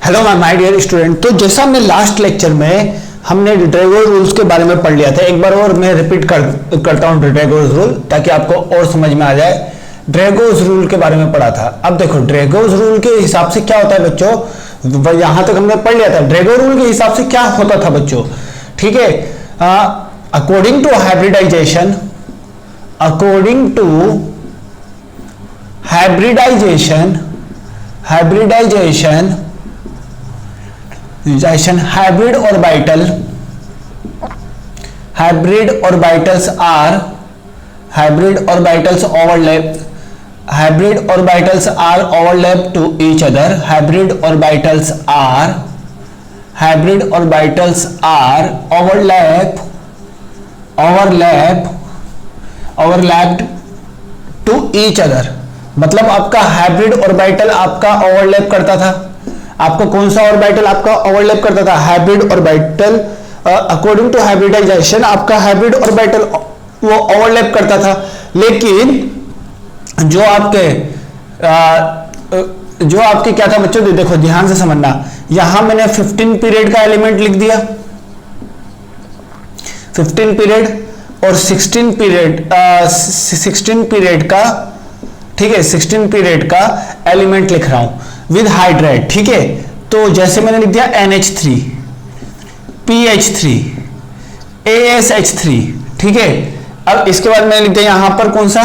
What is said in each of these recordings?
Hello my dear student. तो जैसा हमने लास्ट लेक्चर में हमने ड्रैगोस रूल्स के बारे में पढ़ लिया था, एक बार और मैं रिपीट करता हूँ ड्रैगोस रूल ताकि आपको और समझ में आ जाए। ड्रैगोस रूल के बारे में पढ़ा था। अब देखो ड्रैगोस रूल के हिसाब से क्या होता है बच्चों, यहां तक हमने पढ़ लिया था। ड्रैगोस रूल के हिसाब से क्या होता था बच्चों, ठीक है। According to hybridization, hybrid orbitals overlap to each other. Hybrid orbitals are overlapped to each other। मतलब आपका हाइब्रिड ऑर्बिटल आपका ओवरलैप करता था। आपका कौन सा ऑर्बिटल आपका ओवरलैप करता था? Hybrid orbital. According to hybridization आपका हाइब्रिड ऑर्बिटल वो ओवरलैप करता था, लेकिन जो आपके क्या था बच्चों, देखो ध्यान से समझना। यहां मैंने 15 पीरियड का एलिमेंट लिख दिया, 15 पीरियड और 16 पीरियड का, ठीक है, 16 पीरियड का एलिमेंट लिख रहा हूं विद हाइड्राइड, ठीक है। तो जैसे मैंने लिख दिया NH3, PH3, ASH3, ठीक है। अब इसके बाद मैंने लिख दिया यहां पर कौन सा,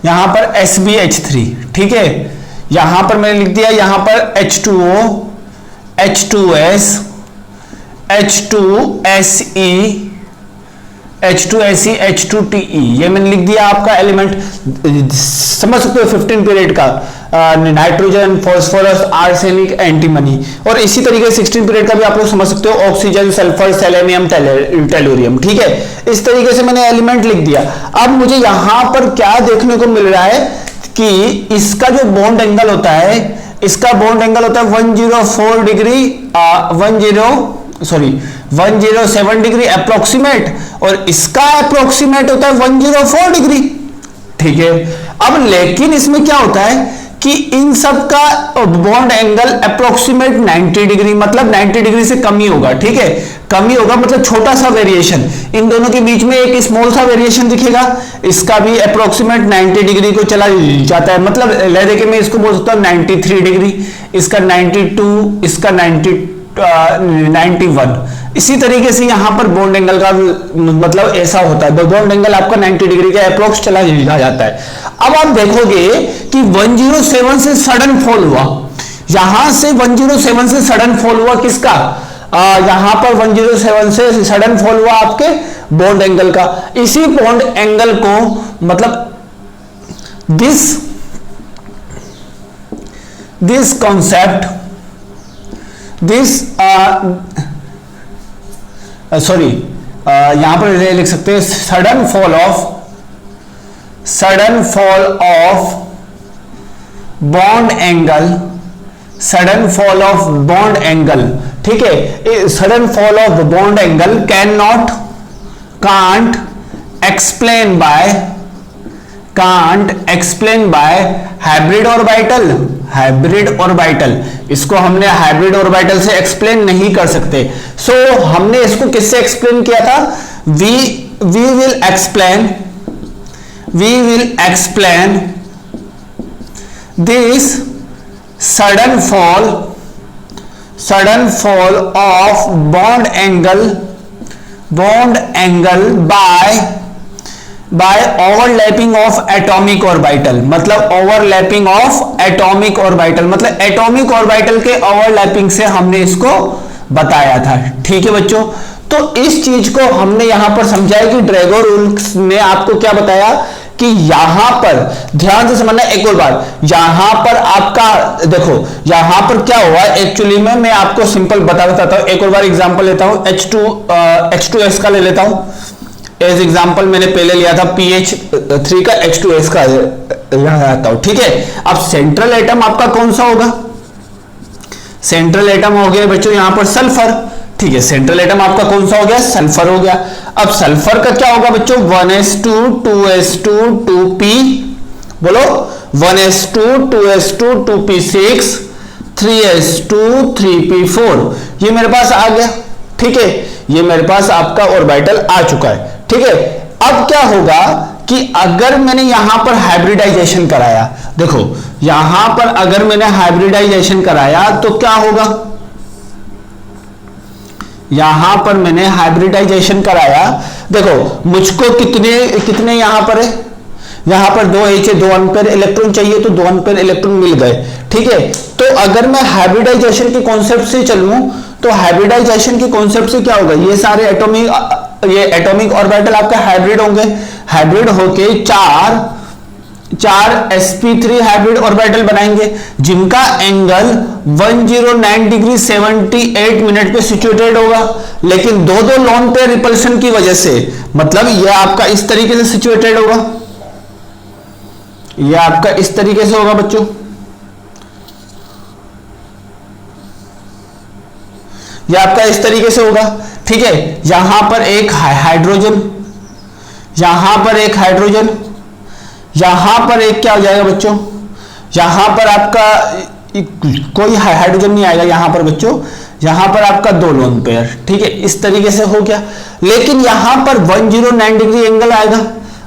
यहां पर SbH3, ठीक है। यहां पर मैंने लिख दिया यहां पर H2O, H2S, H2SE, H2SE, H2TE, ये मैंने लिख दिया आपका एलिमेंट। समझ सकते हो 15 पीरियड का नाइट्रोजन, फॉस्फोरस, आर्सेनिक, एंटीमनी। और इसी तरीके 16 पीरियड का भी आप लोग समझ सकते हो, ऑक्सीजन, सल्फर, सेलेनियम, टेलुरियम, ठीक है। इस तरीके से मैंने एलिमेंट लिख दिया। अब मुझे यहां पर क्या देखने को मिल रहा है कि इसका जो बॉन्ड एंगल होता है, इसका बॉन्ड एंगल होता है 104 डिग्री, 107 डिग्री अप्रोक्सीमेट, और इसका अप्रोक्सीमेट होता है 104 डिग्री, ठीक है। अब लेकिन इसमें क्या होता है कि इन सब का बॉन्ड एंगल अप्रोक्सीमेट 90 डिग्री, मतलब 90 डिग्री से कम ही होगा, ठीक है। कम ही होगा मतलब छोटा सा वेरिएशन, इन दोनों के बीच में एक स्मॉल सा वेरिएशन दिखेगा। इसका भी अप्रोक्सीमेट 90 डिग्री को चला जाता है, मतलब ले देखिए मैं इसको बोल सकता हूं 93 डिग्री, इसका 92, इसका 91। इसी तरीके से यहां पर बॉन्ड एंगल का मतलब ऐसा होता है, बॉन्ड एंगल आपका 90 डिग्री के अप्रोक्स चला जाता है। अब आप देखोगे कि 107 से सडन फॉल हुआ, यहां से 107 से सडन फॉल हुआ किसका, यहां पर 107 से सडन फॉल हुआ आपके बॉन्ड एंगल का। इसी बॉन्ड एंगल को मतलब दिस कॉन्सेप्ट, यहां पर लिख सकते हैं sudden fall of bond angle, ठीक है। Sudden fall of bond angle can't explain by hybrid orbital. इसको हमने हाइब्रिड ऑर्बिटल से एक्सप्लेन नहीं कर सकते। सो हमने इसको किससे एक्सप्लेन किया था? We will explain this sudden fall of bond angle by overlapping of atomic orbital. मतलब ओवरलैपिंग ऑफ एटॉमिक ऑर्बिटल, मतलब एटॉमिक ऑर्बिटल के ओवरलैपिंग से हमने इसको बताया था, ठीक है बच्चों। तो इस चीज को हमने यहां पर समझा है कि ड्रैगोस रूल्स ने आपको क्या बताया कि यहां पर ध्यान से समझना एक और बार। यहां पर आपका देखो यहां पर क्या हुआ एक्चुअली में, मैं आपको सिंपल बताता हूं। एक और बार एग्जांपल लेता हूं, H2S का ले लेता हूं एज एग्जांपल। मैंने पहले लिया था PH3 का, H2S का आता हूं, ठीक है। अब सेंट्रल एटम आपका कौन सा होगा? सेंट्रल एटम हो गया बच्चों यहां पर सल्फर, ठीक है। सेंट्रल एटम आपका कौन सा हो गया? सल्फर हो गया। अब सल्फर का क्या होगा बच्चों? 1s2 2s2 2p, बोलो 1s2 2s2 2p6 3s2 3p4 ये मेरे पास आ गया। ठीक है, ये मेरे पास आपका ऑर्बिटल आ चुका है। ठीक है, अब क्या होगा कि अगर मैंने यहां पर हाइब्रिडाइजेशन कराया, देखो यहां पर अगर मैंने हाइब्रिडाइजेशन कराया तो क्या होगा, यहां पर मैंने हाइब्रिडाइजेशन कराया, देखो मुझको कितने यहां पर है, यहां पर 2H है, 2 अनपेयर इलेक्ट्रॉन चाहिए तो 2 अनपेयर इलेक्ट्रॉन मिल गए। ठीक है, तो अगर मैं हाइब्रिडाइजेशन के कॉन्सेप्ट से चलूं तो हाइब्रिडाइजेशन के कॉन्सेप्ट से क्या होगा, ये सारे एटॉमिक ऑर्बिटल आपका हाइब्रिड होंगे, हाइब्रिड होके चार sp3 हाइब्रिड ऑर्बिटल बनाएंगे जिनका एंगल 109 डिग्री 78 मिनट पे सिचुएटेड होगा, लेकिन दो लोन पेयर रिपल्शन की वजह से, मतलब यह आपका इस तरीके से सिचुएटेड होगा, यह आपका इस तरीके से होगा बच्चों, यह आपका इस तरीके से होगा। ठीक है, यहां पर एक हाइड्रोजन, यहां पर एक हाइड्रोजन, यहां पर एक क्या हो जाएगा बच्चों, यहां पर आपका कोई हाइड्रोजन नहीं आएगा यहां पर बच्चों, यहां पर आपका 2 लोन पेयर। ठीक है, इस तरीके से हो गया, लेकिन यहां पर 109 डिग्री एंगल आएगा,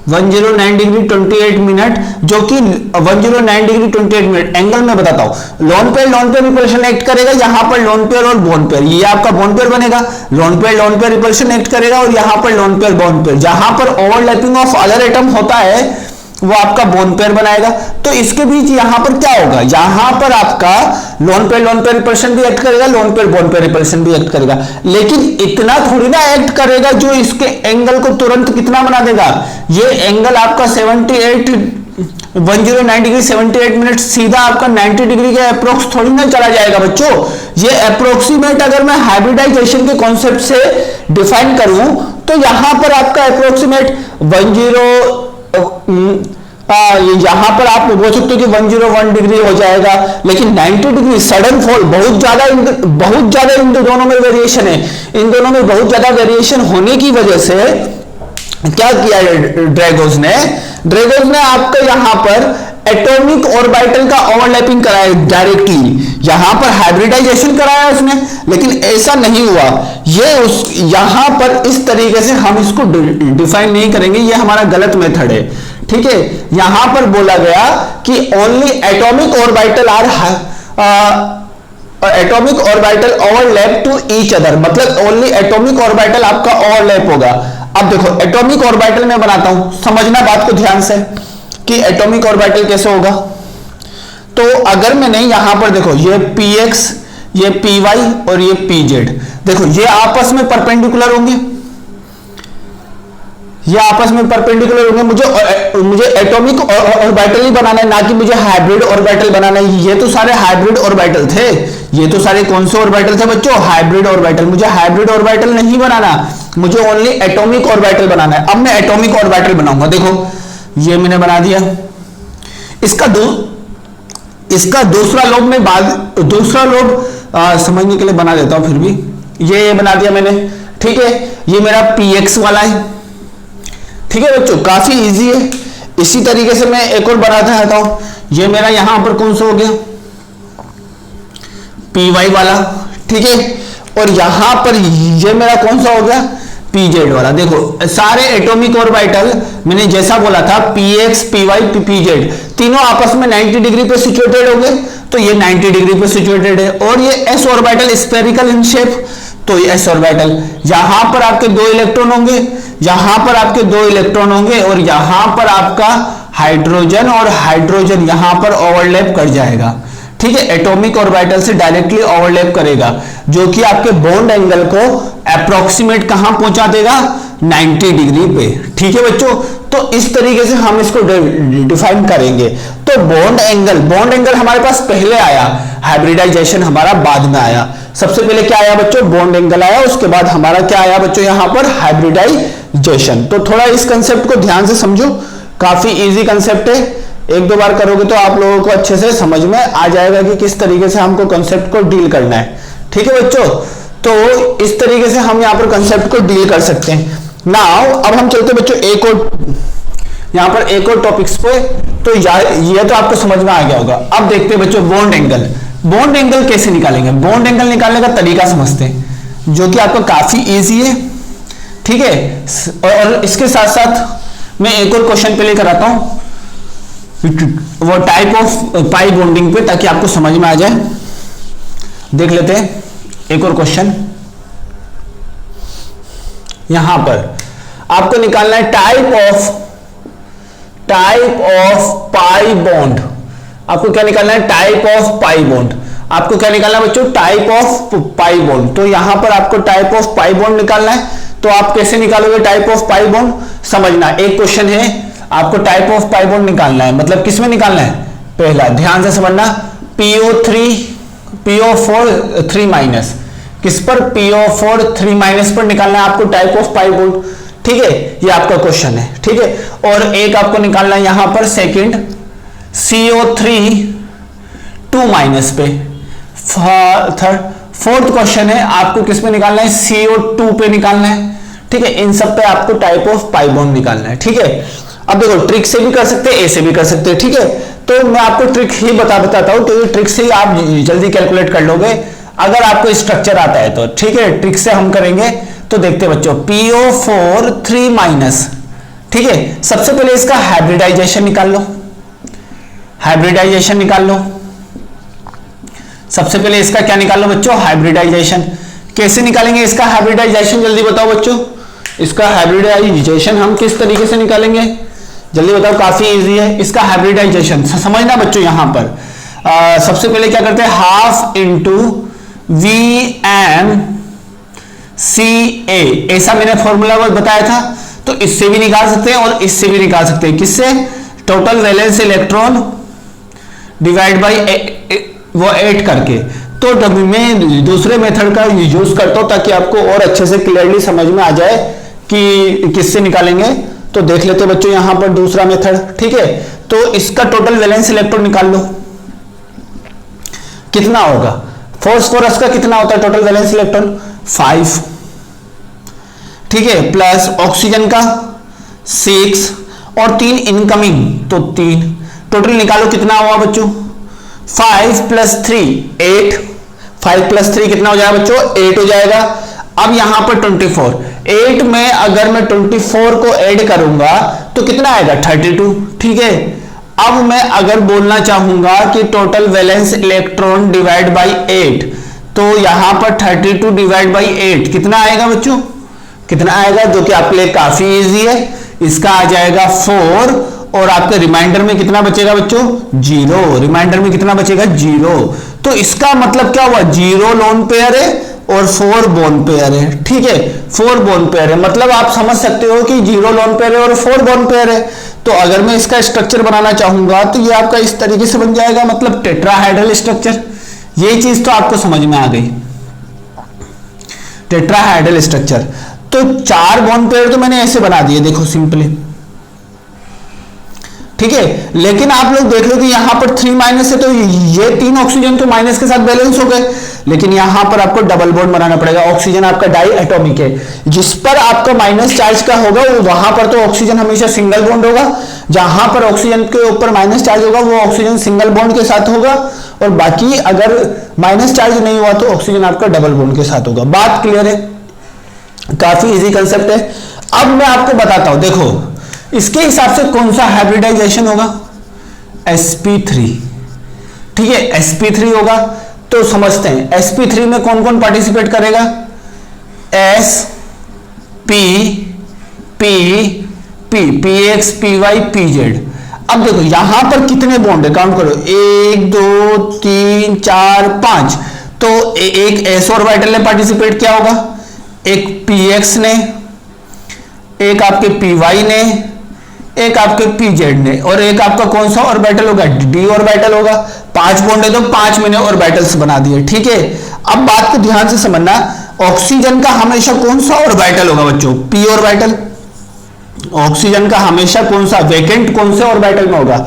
109 डिग्री 28 मिनट, जो कि 109 डिग्री 28 मिनट एंगल में बताता हूं, लोन पेयर रिपल्शन एक्ट करेगा, यहां पर लोन पेयर और बॉन्ड पेयर, ये आपका बॉन्ड पेयर बनेगा, लोन पेयर रिपल्शन एक्ट करेगा और यहां पर लोन पेयर बॉन्ड पेयर, जहां पर ओवरलैपिंग ऑफ अदर एटम होता है वो आपका बॉन्ड पेयर बनाएगा। तो इसके बीच यहां पर क्या होगा, यहां पर आपका लोन पेयर रिपल्शन भी एक्ट करेगा, lone pair bond pair repulsion भी एक्ट करेगा, लेकिन इतना थोड़ी ना एक्ट करेगा जो इसके एंगल को तुरंत कितना बना देगा, ये एंगल आपका 109 डिग्री 78 मिनट सीधा आपका 90 डिग्री के अप्रोक्स थोड़ी ना चला जाएगा बच्चों, ये अप्रोक्सीमेट अगर मैं हाइब्रिडाइजेशन के कॉन्सेप्ट से डिफाइन करूं तो यहां पर आपका अप्रोक्सीमेट 10 यहां पर आप बोल सकते हो कि 101 डिग्री हो जाएगा, लेकिन 90 डिग्री सडन फॉल, बहुत ज्यादा इन दोनों में वेरिएशन है, इन दोनों में बहुत ज्यादा वेरिएशन होने की वजह से क्या किया ड्रैगोस ने आपका यहां पर एटॉमिक ऑर्बिटल का ओवरलैपिंग कराया डायरेक्टली, यहां पर हाइब्रिडाइजेशन कराया उसने, लेकिन ऐसा नहीं हुआ, यहां पर इस तरीके से हम इसको डिफाइन नहीं करेंगे, ये हमारा गलत मेथड है। ठीक है, यहां पर बोला गया कि only atomic orbital overlap to each other, मतलब ओनली एटॉमिक ऑर्बिटल आपका ओवरलैप होगा। अब देखो एटॉमिक ऑर्बिटल में बनाता हूं, समझना बात को ध्यान से कि एटॉमिक ऑर्बिटल कैसे होगा। तो अगर मैंने यहां पर देखो ये px, ये py और ये pz, देखो ये आपस में परपेंडिकुलर होंगे, ये आपस में परपेंडिकुलर होंगे, मुझे एटॉमिक ऑर्बिटल ही बनाना है, ना कि मुझे हाइब्रिड ऑर्बिटल बनाना है। ये तो सारे हाइब्रिड ऑर्बिटल थे, ये तो सारे कौन से ऑर्बिटल थे बच्चों, हाइब्रिड ऑर्बिटल। मुझे हाइब्रिड ऑर्बिटल नहीं बनाना, मुझे ओनली एटॉमिक ऑर्बिटल बनाना है। अब मैं एटॉमिक ऑर्बिटल बनाऊंगा, देखो ये मैंने बना दिया, इसका दूसरा लोब समझने के लिए बना देता हूं, फिर भी ये बना दिया मैंने। ठीक है, ये मेरा px वाला है। ठीक है बच्चों, काफी इजी है। इसी तरीके से मैं एक और बनाता रहता हूं, ये मेरा यहां पर कौन सा हो गया, py वाला। ठीक है, और यहां पर ये मेरा कौन सा हो गया, pz वाला। देखो सारे एटॉमिक ऑर्बिटल मैंने जैसा बोला था px, py, pz तीनों आपस में 90 डिग्री पे सिचुएटेड होंगे, तो ये 90 डिग्री पे सिचुएटेड है। और ये s orbital spherical in shape, तो ये s ऑर्बिटल, यहां पर आपके 2 इलेक्ट्रॉन होंगे, यहां पर आपके 2 इलेक्ट्रॉन होंगे, और यहां पर आपका हाइड्रोजन और हाइड्रोजन यहां पर ओवरलैप कर जाएगा। ठीक है, एटॉमिक ऑर्बिटल से डायरेक्टली ओवरलैप करेगा, जो कि आपके बॉन्ड एंगल को अप्रोक्सीमेट कहां पहुंचा देगा, 90 डिग्री पे। ठीक है बच्चों, तो इस तरीके से हम इसको डिफाइन करेंगे। तो बॉन्ड एंगल हमारे पास पहले आया, हाइब्रिडाइजेशन हमारा बाद में आया। सबसे पहले क्या आया बच्चों, बॉन्ड एंगल आया, उसके बाद हमारा क्या आया बच्चों, यहां पर हाइब्रिडाइजेशन। तो थोड़ा इस कंसेप्ट को ध्यान से समझो, काफी इजी कंसेप्ट है, 1-2 बार करोगे तो आप लोगों को अच्छे से समझ में आ जाएगा कि किस तरीके से हमको कंसेप्ट को डील करना है। ठीक है बच्चों, तो इस तरीके से हम यहाँ पर कंसेप्ट को डील कर सकते हैं। नाउ अब हम चलते बच्चों यहाँ पर एक और टॉपिक्स पे। तो ये तो आपको समझ में आ गया होगा। अब देखते हैं बच्चों बॉन्ड एंगल। बॉन्ड एंगल कैसे निकालेंगे, बॉन्ड एंगल निकालने का तरीका समझते हैं, जो कि आपको काफी इजी है, ठीक है। और इसके साथ साथ मैं एक और क्वेश्चन पे लेकर आता हूं, वो टाइप ऑफ पाई बॉन्डिंग पे, ताकि आपको समझ में आ जाए। देख लेते हैं एक और क्वेश्चन। यहां पर आपको निकालना है टाइप ऑफ पाई बॉन्ड। आपको क्या निकालना है, टाइप ऑफ पाई बॉन्ड। आपको क्या निकालना है बच्चों, टाइप ऑफ पाई बॉन्ड। तो यहां पर आपको टाइप ऑफ पाई बॉन्ड निकालना है। तो आप कैसे निकालोगे टाइप ऑफ पाई बॉन्ड, समझना। एक क्वेश्चन है, आपको टाइप ऑफ पाई बॉन्ड निकालना है, मतलब किस में निकालना है, पहला ध्यान से समझना, PO4 3- किस पर, PO4 3- पर निकालना है आपको टाइप ऑफ पाई बॉन्ड, ठीक है। ये आपका क्वेश्चन है, ठीक है। और एक आपको निकालना है यहां पर सेकंड CO3 2- पे। फोर्थ क्वेश्चन है, आपको किस पे निकालना है, CO2 पे निकालना है, ठीक है। इन सब पे आपको टाइप ऑफ पाई बॉन्ड निकालना है, ठीक है। अब देखो ट्रिक से भी कर सकते हैं, ए से भी कर सकते हैं, ठीक है। तो मैं आपको ट्रिक ही बताता हूं, तो ये ट्रिक से ही आप जल्दी कैलकुलेट कर लोगे अगर आपको स्ट्रक्चर आता है तो, ठीक है। ट्रिक से हम करेंगे, तो देखते हैं बच्चों, PO4 3-, ठीक है। सबसे पहले इसका हाइब्रिडाइजेशन निकाल लो, हाइब्रिडाइजेशन निकाल लो। सबसे पहले इसका क्या निकाल लो बच्चों, हाइब्रिडाइजेशन। कैसे निकालेंगे इसका हाइब्रिडाइजेशन, जल्दी बताओ बच्चों। इसका हाइब्रिडाइजेशन हम किस तरीके से निकालेंगे, जल्दी बताओ, काफी इजी है। इसका हाइब्रिडाइजेशन समझना बच्चों, यहां पर सबसे पहले क्या करते हैं, हाफ इंटू VMCA, ऐसा मैंने फॉर्मूला बताया था। तो इससे भी निकाल सकते हैं और इससे भी निकाल सकते हैं, किससे, total valence electron divide by वो 8 करके। तो मैं दूसरे मेथड का यूज करता हूं ताकि आपको और अच्छे से क्लियरली समझ में आ जाए कि किससे निकालेंगे। तो देख लेते हैं बच्चों यहां पर दूसरा मेथड, ठीक है। तो इसका टोटल वैलेंस इलेक्ट्रॉन निकाल लो, कितना होगा, फास्फोरस का कितना होता है टोटल वैलेंस इलेक्ट्रॉन, 5, ठीक है। प्लस ऑक्सीजन का 6 और 3 इनकमिंग, तो 3 टोटल निकालो, कितना हुआ बच्चों, 5 + 3 8, 5 + 3 कितना हो जाएगा बच्चों, 8 हो जाएगा। अब यहां पर 24, 8 में अगर मैं 24 को ऐड करूंगा तो कितना आएगा, 32, ठीक है। अब मैं अगर बोलना चाहूंगा कि total valence electron divide by 8, तो यहां पर 32 डिवाइड बाई 8 कितना आएगा बच्चों, कितना आएगा, जो कि आपके लिए काफी इजी है। इसका आ जाएगा 4 और आपके रिमाइंडर में कितना बचेगा बच्चों, 0। रिमाइंडर में कितना बचेगा, 0। तो इसका मतलब क्या हुआ, 0 लोन पेयर है और 4 बोन पेयर है, ठीक है। 4 बोन पेयर है, मतलब आप समझ सकते हो कि 0 लोन पेयर है और 4 बोन पेयर है। तो अगर मैं इसका स्ट्रक्चर बनाना चाहूंगा तो ये आपका इस तरीके से बन जाएगा, मतलब टेट्राहाइड्रल स्ट्रक्चर। ये चीज तो आपको समझ में आ गई, टेट्राहाइड्रल स्ट्रक्चर। तो 4 बोन पेयर तो मैंने ऐसे बना दिए, देखो सिंपली, ठीक है। लेकिन आप लोग देख लो कि यहां पर 3- है, तो ये 3 ऑक्सीजन तो माइनस के साथ बैलेंस हो गए, लेकिन यहां पर आपको डबल बॉन्ड बनाना पड़ेगा। ऑक्सीजन आपका डाई एटॉमिक है, जिस पर आपका माइनस चार्ज का होगा वहां पर तो ऑक्सीजन हमेशा सिंगल बॉन्ड होगा, जहां पर ऑक्सीजन के ऊपर माइनस चार्ज होगा वो ऑक्सीजन सिंगल बॉन्ड के साथ होगा, और बाकी अगर माइनस चार्ज नहीं हुआ तो ऑक्सीजन आपका डबल बॉन्ड के साथ होगा। बात क्लियर है, काफी इजी कंसेप्ट है। अब मैं आपको बताता हूं, देखो इसके हिसाब से कौन सा हाइब्रिडाइजेशन होगा, sp3, ठीक है। sp3 होगा तो समझते हैं sp3 में कौन कौन पार्टिसिपेट करेगा, s p p p px py pz। अब देखो यहां पर कितने बॉन्ड है, काउंट करो, 1 2 3 4 5। तो एक s ऑर्बिटल ने पार्टिसिपेट किया होगा, एक px ने, एक आपके py ने, एक आपके pz ने, और एक आपका कौन सा ऑर्बिटल होगा, d ऑर्बिटल होगा। 5 बॉन्ड है तो 5 मैंने ऑर्बिटल्स बना दिए, ठीक है। अब बात को ध्यान से समझना, ऑक्सीजन का हमेशा कौन सा ऑर्बिटल होगा बच्चों, p ऑर्बिटल। ऑक्सीजन का हमेशा कौन सा वैकेंट कौन से ऑर्बिटल में होगा,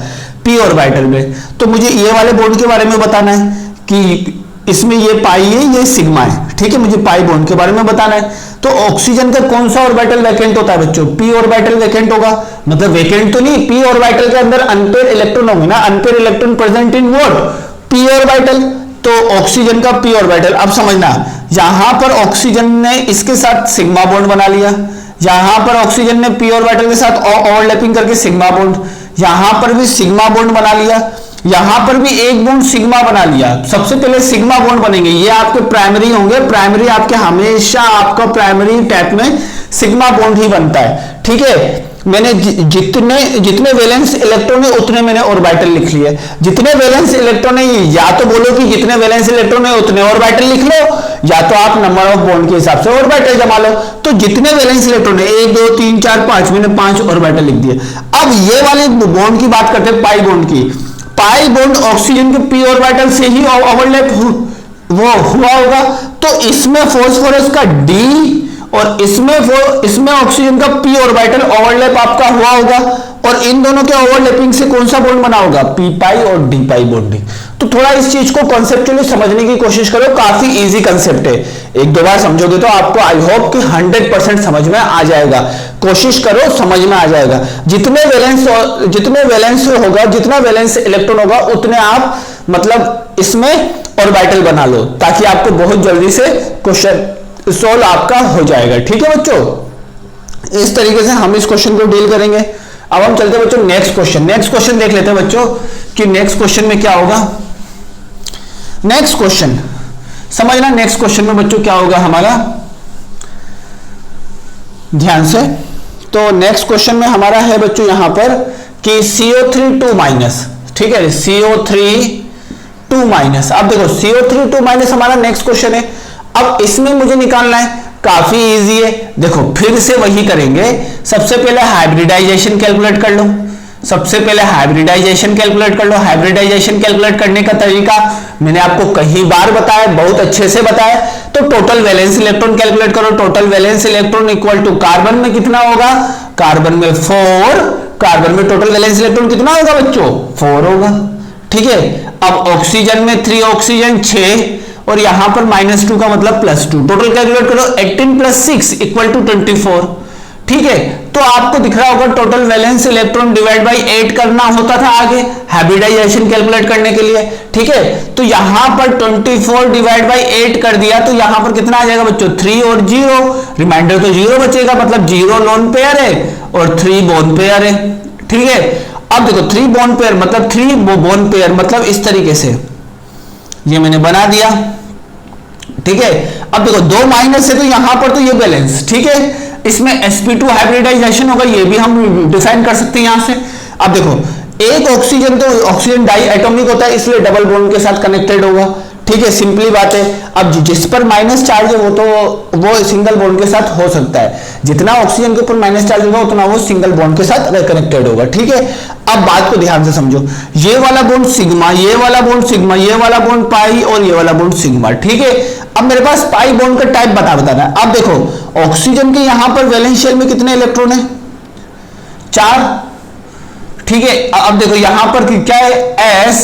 p ऑर्बिटल में। तो मुझे ये वाले बॉन्ड के बारे में बताना है कि इसमें ये पाई है, ये सिग्मा है, ठीक है। मुझे पाई बॉन्ड के बारे में बताना है। तो ऑक्सीजन का कौन सा ऑर्बिटल वैकेंट होता है बच्चों, p ऑर्बिटल वैकेंट होगा, मतलब वैकेंट तो नहीं, p ऑर्बिटल के अंदर अनपेयर इलेक्ट्रॉन होंगे ना, unpaired electron present in what, p orbital. तो ऑक्सीजन का पी ऑर्बिटल, अब समझना, यहां पर ऑक्सीजन ने इसके साथ सिग्मा बॉन्ड बना लिया, यहां पर ऑक्सीजन ने पी ऑर्बिटल के साथ ओवरलैपिंग करके सिग्मा बॉन्ड, यहां पर भी सिग्मा बॉन्ड बना लिया, यहां पर भी एक बॉन्ड सिग्मा बना लिया। सबसे पहले सिग्मा बॉन्ड बनेंगे, ये आपके प्राइमरी होंगे, प्राइमरी आपके हमेशा आपका प्राइमरी टाइप में सिग्मा बॉन्ड ही बनता है, ठीक है। मैंने जितने वैलेंस इलेक्ट्रॉन है उतने मैंने ऑर्बिटल लिख लिए, जितने वैलेंस इलेक्ट्रॉन है, या तो बोलो कि जितने वैलेंस इलेक्ट्रॉन है उतने ऑर्बिटल लिख लो, या तो आप नंबर ऑफ बॉन्ड के हिसाब से ऑर्बिटल जमा लो। तो जितने वैलेंस इलेक्ट्रॉन है 1 2 3 4 5, मैंने 5 ऑर्बिटल लिख दिए। अब ये वाले बॉन्ड की बात करते हैं, पाई बॉन्ड की। पाई बॉन्ड ऑक्सीजन के पी ऑर्बिटल से ही ओवरलैप वो हुआ होगा, तो इसमें फास्फोरस का डी और इसमें ऑक्सीजन का पी ऑर्बिटल ओवरलैप आपका हुआ होगा, और इन दोनों के ओवरलैपिंग से कौन सा बॉन्ड बना होगा, पी पाई और डी पाई बॉन्डिंग। तो थोड़ा इस चीज को कॉन्सेप्चुअली समझने की कोशिश करो, काफी इजी कंसेप्ट है, एक दो बार समझोगे तो आपको आई होप कि 100% समझ में आ जाएगा। कोशिश करो, समझ में आ जाएगा। जितने वैलेंस होगा, जितना वैलेंस इलेक्ट्रॉन होगा, उतने आप मतलब इसमें ऑर्बिटल बना लो, ताकि आपको बहुत जल्दी से क्वेश्चन सोल्व आपका हो जाएगा, ठीक है बच्चों। इस तरीके से हम इस क्वेश्चन को डील करेंगे। अब हम चलते हैं बच्चों नेक्स्ट क्वेश्चन देख लेते हैं बच्चों कि नेक्स्ट क्वेश्चन में क्या होगा। नेक्स्ट क्वेश्चन समझना, नेक्स्ट क्वेश्चन में बच्चों क्या होगा हमारा, ध्यान से। तो नेक्स्ट क्वेश्चन में हमारा है बच्चों यहां पर कि CO3 2-, ठीक है, CO3 2-। अब देखो CO3 2- हमारा नेक्स्ट क्वेश्चन है। अब इसमें मुझे निकालना है, काफी इजी है। देखो फिर से वही करेंगे, सबसे पहले हाइब्रिडाइजेशन कैलकुलेट कर लो, हाइब्रिडाइजेशन कैलकुलेट करने का तरीका मैंने आपको कई बार बताया, बहुत अच्छे से बताया। तो टोटल वैलेंस इलेक्ट्रॉन कैलकुलेट करो, total valence electron equal to carbon में कितना होगा, कार्बन में 4, कार्बन में टोटल वैलेंस इलेक्ट्रॉन कितना होगा बच्चों, 4 होगा, ठीक है। अब ऑक्सीजन में 3 ऑक्सीजन 6, और यहां पर -2 का मतलब +2, टोटल कैलकुलेट करो, 18 + 6 = 24, ठीक है। तो आपको दिख रहा होगा total valence electron divide by 8 करना होता था आगे हाइब्रिडाइजेशन कैलकुलेट करने के लिए, ठीक है। तो यहां पर 24 डिवाइड बाई 8 कर दिया, तो यहां पर कितना आ जाएगा बच्चों, 3 और 0, रिमाइंडर तो 0 बचेगा, मतलब 0 लोन पेयर है और 3 बोन पेयर है, ठीक है। अब देखो 3 बोन पेयर मतलब 3 बोन पेयर मतलब इस तरीके से ये मैंने बना दिया, ठीक है। अब देखो 2 माइनस है तो यहां पर तो ये बैलेंस, ठीक है। इसमें sp2 हाइब्रिडाइजेशन होगा, ये भी हम डिफाइन कर सकते हैं यहां से। अब देखो एक ऑक्सीजन, तो ऑक्सीजन डाई एटॉमिक होता है, इसलिए डबल बॉन्ड के साथ कनेक्टेड होगा, ठीक है, सिंपली बात है। अब जिस पर माइनस चार्ज है वो सिंगल बॉन्ड के साथ हो सकता है, जितना ऑक्सीजन के ऊपर माइनस चार्ज होगा उतना वो सिंगल बॉन्ड के साथ कनेक्टेड होगा, ठीक है। अब बात को ध्यान से समझो, ये वाला बॉन्ड सिग्मा, ये वाला बॉन्ड सिग्मा, ये वाला बॉन्ड पाई और ये वाला बॉन्ड सिग्मा, ठीक है। अब मेरे पास पाई बॉन्ड का टाइप बताना है। अब देखो ऑक्सीजन के यहां पर वैलेंस शेल में कितने इलेक्ट्रॉन है, 4, ठीक है। अब देखो यहां पर क्या है, s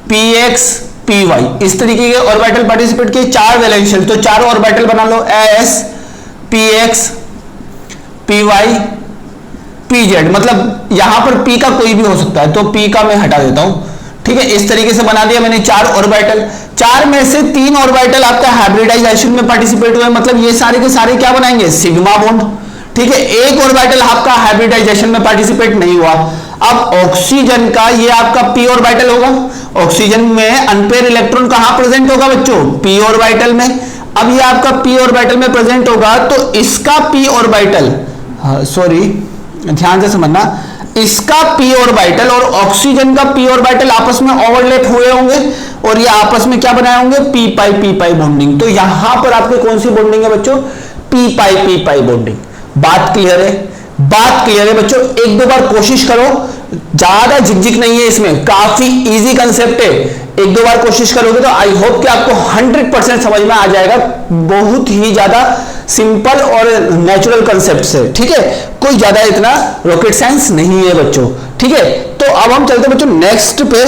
px py, इस तरीके के ऑर्बिटल पार्टिसिपेट किए, 4 वैलेंस शेल, तो 4 ऑर्बिटल बना लो, s px py pz, मतलब यहां पर p का कोई भी हो सकता है, तो p का मैं हटा देता हूं, ठीक है। इस तरीके से बना दिया मैंने 4 ऑर्बिटल, 4 में से 3 ऑर्बिटल आपका हाइब्रिडाइजेशन में पार्टिसिपेट हुए, मतलब ये सारे के सारे क्या बनाएंगे, सिग्मा बॉन्ड, ठीक है। एक ऑर्बिटल आपका हाइब्रिडाइजेशन में पार्टिसिपेट नहीं हुआ। अब ऑक्सीजन का ये आपका p ऑर्बिटल होगा, ऑक्सीजन में अनपेयर इलेक्ट्रॉन कहां प्रेजेंट होगा बच्चों, p ऑर्बिटल में। अब ये आपका p ऑर्बिटल में प्रेजेंट होगा, तो इसका p ऑर्बिटल, सॉरी ध्यान से समझना, इसका p ऑर्बिटल और ऑक्सीजन का p ऑर्बिटल आपस में ओवरलैप हुए होंगे, और ये आपस में क्या बनाए होंगे, p पाई बॉन्डिंग। तो यहां पर आपके कौन सी बॉन्डिंग है बच्चों, p पाई बॉन्डिंग। बात क्लियर है, बात क्लियर है बच्चों। एक दो बार कोशिश करो, ज्यादा झिकझिक नहीं है इसमें, काफी इजी कंसेप्ट है। एक दो बार कोशिश करोगे तो आई होप कि आपको 100% समझ में आ जाएगा, बहुत ही ज्यादा सिंपल और नेचुरल कंसेप्ट है, ठीक है। कोई ज्यादा इतना रॉकेट साइंस नहीं है बच्चों, ठीक है। तो अब हम चलते बच्चों नेक्स्ट पे,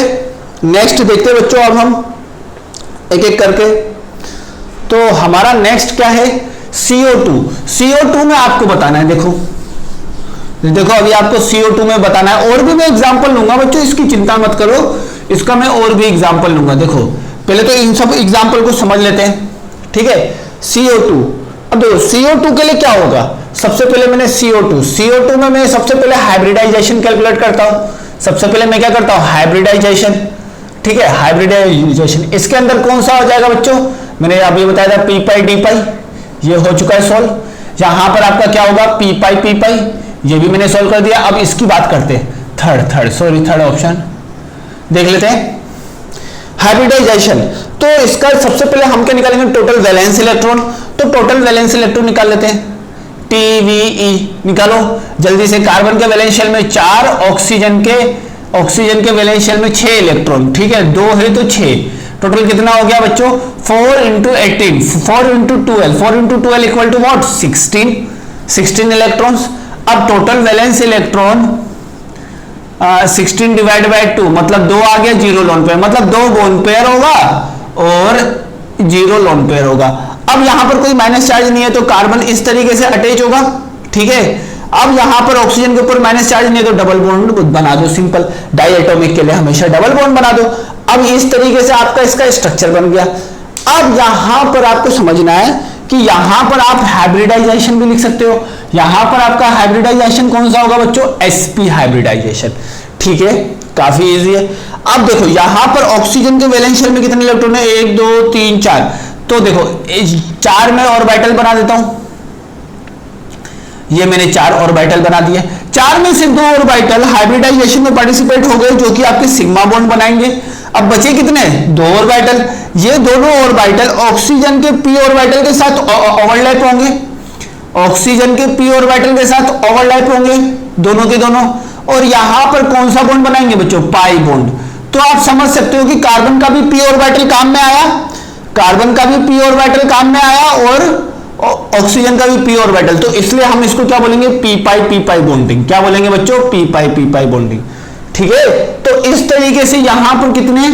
नेक्स्ट देखते हैं बच्चों अब हम एक एक करके। तो हमारा नेक्स्ट क्या है, CO2 में आपको बताना है। देखो अभी आपको CO2 में बताना है, और भी मैं एग्जांपल लूंगा बच्चों, इसकी चिंता मत करो, इसका मैं और भी एग्जांपल लूंगा। देखो पहले तो इन सब एग्जाम्पल को समझ लेते हैं, ठीक है। CO2, अब देखो CO2 के लिए क्या होगा, सबसे पहले मैंने CO2 में मैं सबसे पहले हाइब्रिडाइजेशन कैलकुलेट करता हूं। सबसे पहले मैं क्या करता हूं, हाइब्रिडाइजेशन, ठीक है, हाइब्रिडाइजेशन। इसके अंदर कौन सा हो जाएगा बच्चों, मैंने अभी बताया था P पाई D पाई, ये हो चुका है सॉल्व। यहां पर आपका क्या होगा, P पाई, ये भी मैंने सॉल्व कर दिया। अब इसकी बात करते हैं, थर्ड ऑप्शन देख लेते हैं, हाइब्रिडाइजेशन। तो इसका सबसे पहले हम क्या निकालेंगे, टोटल वैलेंस इलेक्ट्रॉन। तो टोटल वैलेंस इलेक्ट्रॉन निकाल लेते हैं, TVE निकालो जल्दी से। कार्बन के वैलेंस शेल में 4, ऑक्सीजन के वैलेंस शेल में 6 इलेक्ट्रॉन, ठीक है, 2 है तो 6, टोटल कितना हो गया बच्चों, 4 × 18, 4 × 12, 4 × 12 इक्वल टू व्हाट, 16 इलेक्ट्रॉन्स। अब total valence electron 16 divide by 2 मतलब 2 आ गया, 0 लोन पेयर, मतलब 2 बोन पेयर होगा और 0 लोन पेयर होगा। अब यहां पर कोई माइनस चार्ज नहीं है तो कार्बन इस तरीके से अटैच होगा, ठीक है। अब यहां पर ऑक्सीजन के ऊपर माइनस चार्ज नहीं है तो डबल बॉन्ड बना दो, सिंपल। डाइएटॉमिक के लिए हमेशा डबल बॉन्ड बना दो। अब इस तरीके से आपका इसका स्ट्रक्चर बन गया। अब यहां पर आपको समझना है कि यहां पर आप हाइब्रिडाइजेशन भी लिख सकते हो। यहां पर आपका हाइब्रिडाइजेशन कौन सा होगा बच्चों, sp हाइब्रिडाइजेशन, ठीक है, काफी इजी है। अब देखो यहां पर ऑक्सीजन के वैलेंस शेल में कितने इलेक्ट्रॉन है, 1 2 3 4, तो देखो 4 में ऑर्बिटल बना देता हूं, ये मैंने 4 ऑर्बिटल बना दिए। 4 में से 2 ऑर्बिटल हाइब्रिडाइजेशन में पार्टिसिपेट हो गए जो कि आपके सिग्मा बॉन्ड बनाएंगे। अब बचे कितने, 2 ऑर्बिटल। ये दोनों ऑर्बिटल ऑक्सीजन के p ऑर्बिटल के साथ ओवरलैप होंगे, ऑक्सीजन के p ऑर्बिटल के साथ ओवरलैप होंगे दोनों के दोनों, और यहां पर कौन सा बॉन्ड बनाएंगे बच्चों, पाई बॉन्ड। तो आप समझ सकते हो कि कार्बन का भी p ऑर्बिटल काम में आया, कार्बन का भी p ऑर्बिटल काम में आया और ऑक्सीजन का भी p ऑर्बिटल। तो इसलिए हम इसको क्या बोलेंगे, p पाई बॉन्डिंग। क्या बोलेंगे बच्चों, p पाई बॉन्डिंग, ठीक है। तो इस तरीके से यहां पर कितने,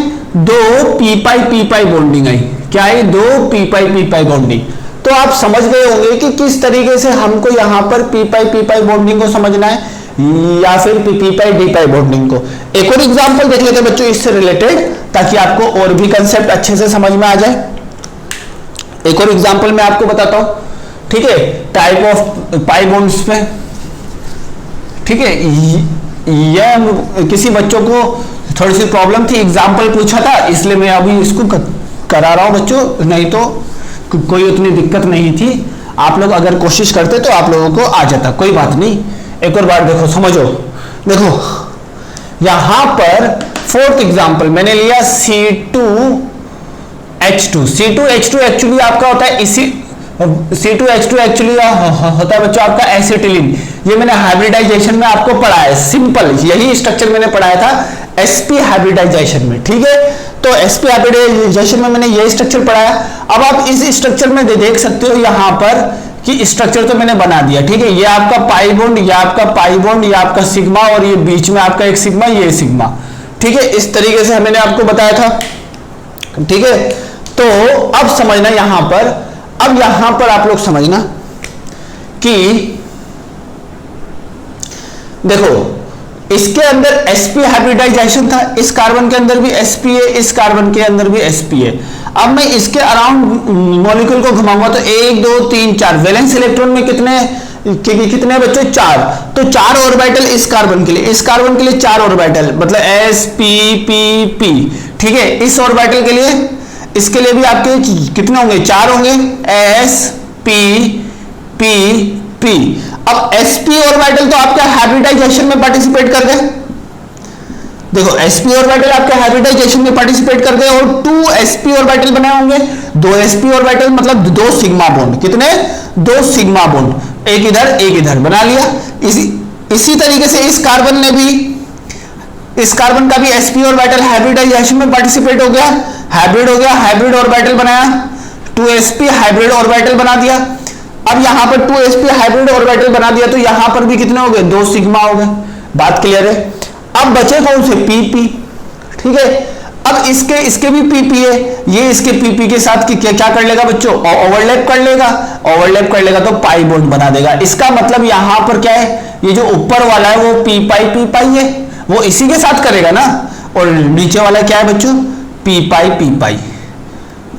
2 p पाई बॉन्डिंग आई, क्या है, 2 p पाई बॉन्डिंग। तो आप समझ गए होंगे कि किस तरीके से हमको यहां पर p पाई बॉन्डिंग को समझना है या फिर p पाई D पाई बॉन्डिंग को। एक और एग्जांपल देख लेते हैं बच्चों इससे रिलेटेड, ताकि आपको और भी कंसेप्ट अच्छे से समझ में आ जाए। एक और एग्जांपल मैं आपको बताता हूं, ठीक है, टाइप ऑफ पाई बॉन्ड्स पे, ठीक है। यह किसी बच्चों को थोड़ी सी प्रॉब्लम थी, एग्जांपल पूछा था, इसलिए मैं अभी इसको करा रहा हूं बच्चों, नहीं तो कोई उतनी दिक्कत नहीं थी। आप लोग अगर कोशिश करते तो आप लोगों को आ जाता, कोई बात नहीं। एक और बार देखो, समझो, देखो यहां पर 4th एग्जांपल मैंने लिया C2H2 एक्चुअली आपका होता है इसी, C2H2 एक्चुअली होता है बच्चों आपका एसिटिलीन। ये मैंने हाइब्रिडाइजेशन में आपको पढ़ाया है, सिंपल यही स्ट्रक्चर मैंने पढ़ाया था sp हाइब्रिडाइजेशन में, ठीक है। तो sp हाइब्रिडाइजेशन में मैंने ये स्ट्रक्चर पढ़ाया। अब आप इस स्ट्रक्चर में देख सकते हो यहां पर कि स्ट्रक्चर तो मैंने बना दिया, ठीक है। ये आपका पाई बॉन्ड, ये आपका पाई बॉन्ड, ये आपका सिग्मा, और ये बीच में आपका एक सिग्मा, ये सिग्मा, ठीक है। इस तरीके से मैंने आपको बताया था, ठीक है। तो अब समझना यहां पर, अब यहां पर आप लोग समझना कि देखो इसके अंदर sp हाइब्रिडाइजेशन था, इस कार्बन के अंदर भी sp है, इस कार्बन के अंदर भी sp है। अब मैं इसके अराउंड मॉलिक्यूल को घुमाऊंगा तो 1 2 3 4 वैलेंस इलेक्ट्रॉन में कितने बच्चों, 4। तो 4 ऑर्बिटल इस कार्बन के लिए, इस कार्बन के लिए 4 ऑर्बिटल, मतलब sp ठीक है। इस ऑर्बिटल के लिए, इसके लिए भी आपके कितने होंगे, 4 होंगे, sp अब sp ऑर्बिटल तो आपका हाइब्रिडाइजेशन में पार्टिसिपेट कर गए, देखो sp ऑर्बिटल आपके हाइब्रिडाइजेशन में पार्टिसिपेट कर गए और 2 sp ऑर्बिटल बने होंगे, 2 sp ऑर्बिटल मतलब 2 सिग्मा बॉन्ड, कितने, 2 सिग्मा बॉन्ड, एक इधर बना लिया। इसी तरीके से इस कार्बन ने भी, इस कार्बन का भी sp ऑर्बिटल हाइब्रिडाइजेशन में पार्टिसिपेट हो गया, हाइब्रिड ऑर्बिटल बनाया, 2sp हाइब्रिड ऑर्बिटल बना दिया। अब यहां पर 2sp हाइब्रिड ऑर्बिटल बना दिया तो यहां पर भी कितने हो गए, 2 सिग्मा हो गए, बात क्लियर है। अब बचे कौन से, pp, ठीक है। अब इसके भी pp है, ये इसके pp के साथ क्या कर लेगा बच्चों, ओवरलैप कर लेगा तो पाई बॉन्ड बना देगा। इसका मतलब यहां पर क्या है, ये जो ऊपर वाला है वो p पाई है, वो इसी के साथ करेगा ना, और नीचे वाला क्या है बच्चों, p पाई,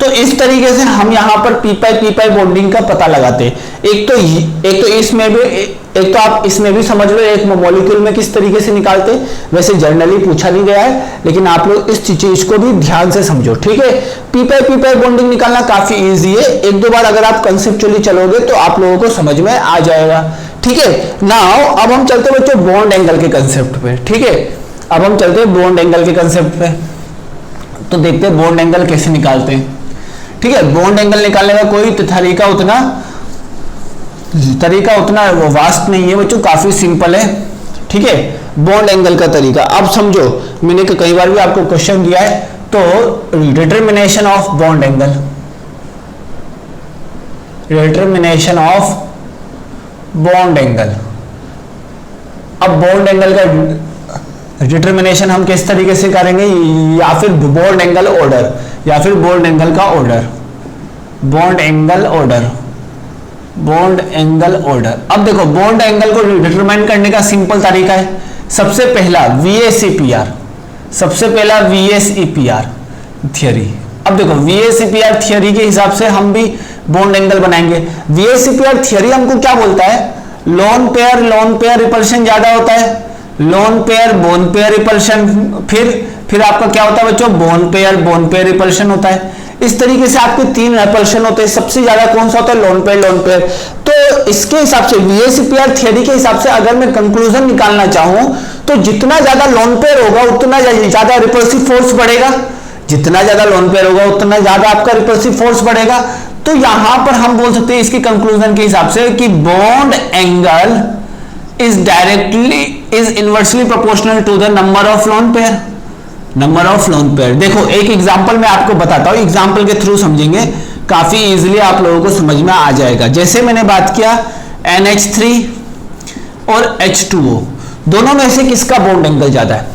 तो इस तरीके से हम यहां पर पी पाई बॉन्डिंग का पता लगाते हैं। एक तो इसमें भी, एक तो आप इसमें भी समझ लो एक मॉलिक्यूल में किस तरीके से निकालते, वैसे जनरली पूछा नहीं गया है, लेकिन आप लोग इस चीज को भी ध्यान से समझो, ठीक है। पी पाई बॉन्डिंग निकालना काफी इजी है, एक दो बार अगर आप कंसेप्चुअली चलोगे तो आप लोगों को समझ में आ जाएगा, ठीक है। नाउ अब हम चलते हैं बच्चों बॉन्ड एंगल के कंसेप्ट पे, ठीक है। अब हम चलते हैं बॉन्ड एंगल के कंसेप्ट पे, तो देखते हैं बॉन्ड एंगल कैसे निकालते हैं, ठीक है। बॉन्ड एंगल निकालने का कोई तरीका उतना वास्ट नहीं है बच्चों, काफी सिंपल है, ठीक है। बॉन्ड एंगल का तरीका अब समझो, मैंने कई बार भी आपको क्वेश्चन दिया है, तो determination of bond angle, determination of bond angle. अब बॉन्ड एंगल का डिटर्मिनेशन हम किस तरीके से करेंगे, या फिर बॉन्ड एंगल ऑर्डर, या फिर बॉन्ड एंगल का order, bond angle order, bond angle order. अब देखो बॉन्ड एंगल को डिटरमाइन करने का सिंपल तरीका है, सबसे पहला VSEPR, सबसे पहला VSEPR थियरी। अब देखो VSEPR थियरी के हिसाब से हम भी बॉन्ड एंगल बनाएंगे। VSEPR थियरी हमको क्या बोलता है, लोन पेयर रिपल्शन ज्यादा होता है, loan pair bond pair repulsion, फिर आपका क्या होता है बच्चों, बोन पेयर रिपल्शन होता है। इस तरीके से आपके 3 रिपल्शन होते हैं, सबसे ज्यादा कौन सा होता है, लोन पेयर। तो इसके हिसाब से VSEPR थियरी के हिसाब से अगर मैं कंक्लूजन निकालना चाहूं तो जितना ज्यादा लोन पेयर होगा उतना ज्यादा रिपल्सिव फोर्स बढ़ेगा, जितना ज्यादा लोन पेयर होगा उतना ज्यादा आपका रिपल्सिव फोर्स बढ़ेगा। तो यहां पर हम बोल सकते हैं इसके कंक्लूजन के हिसाब से कि bond angle is inversely proportional to the number of lone pair, number of lone pair. देखो एक एग्जांपल मैं आपको बताता हूं, एग्जांपल के थ्रू समझेंगे, काफी इजीली आप लोगों को समझ में आ जाएगा। जैसे मैंने बात किया NH3 और H2O, दोनों में से किसका बॉन्ड एंगल ज्यादा है,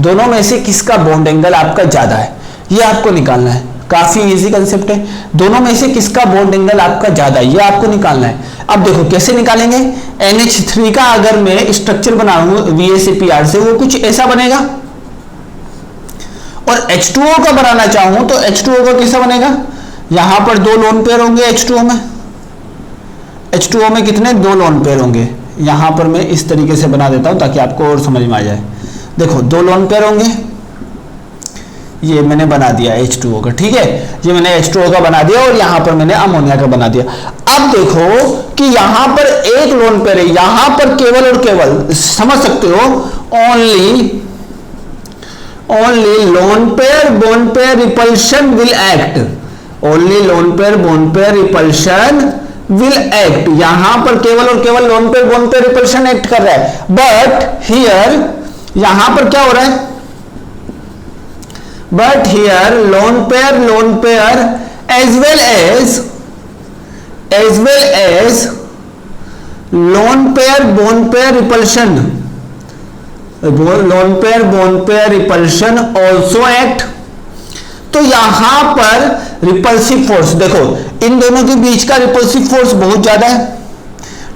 दोनों में से किसका बॉन्ड एंगल आपका ज्यादा है, ये आपको निकालना है। काफी इजी कंसेप्ट है, दोनों में से किसका बॉन्ड एंगल आपका ज्यादा है, ये आपको निकालना है। अब देखो कैसे निकालेंगे, NH3 का अगर मैं स्ट्रक्चर बनाऊंगा VSEPR से, वो कुछ ऐसा बनेगा, और H2O का बनाना चाहूं तो H2O का कैसा बनेगा, यहां पर 2 लोन पेयर होंगे H2O में, H2O में कितने, 2 लोन पेयर होंगे। यहां पर मैं इस तरीके से बना देता हूं ताकि आपको और समझ में आ जाए। देखो 2 लोन पेयर होंगे, ये मैंने बना दिया H2O का, ठीक है, ये मैंने H2O का बना दिया और यहां पर मैंने अमोनिया का बना दिया। अब देखो कि यहां पर एक लोन पेयर है, यहां पर केवल और केवल समझ सकते हो only loan pair bond pair repulsion will act, only loan pair bond pair repulsion will act, यहां पर केवल और केवल loan pair bond pair repulsion act कर रहा है। बट हियर यहां पर क्या हो रहा है, but here lone pair as well as lone pair bond pair repulsion, lone pair bond pair repulsion also act. तो यहां पर रिपल्सिव फोर्स, देखो इन दोनों के बीच का रिपल्सिव फोर्स बहुत ज्यादा है,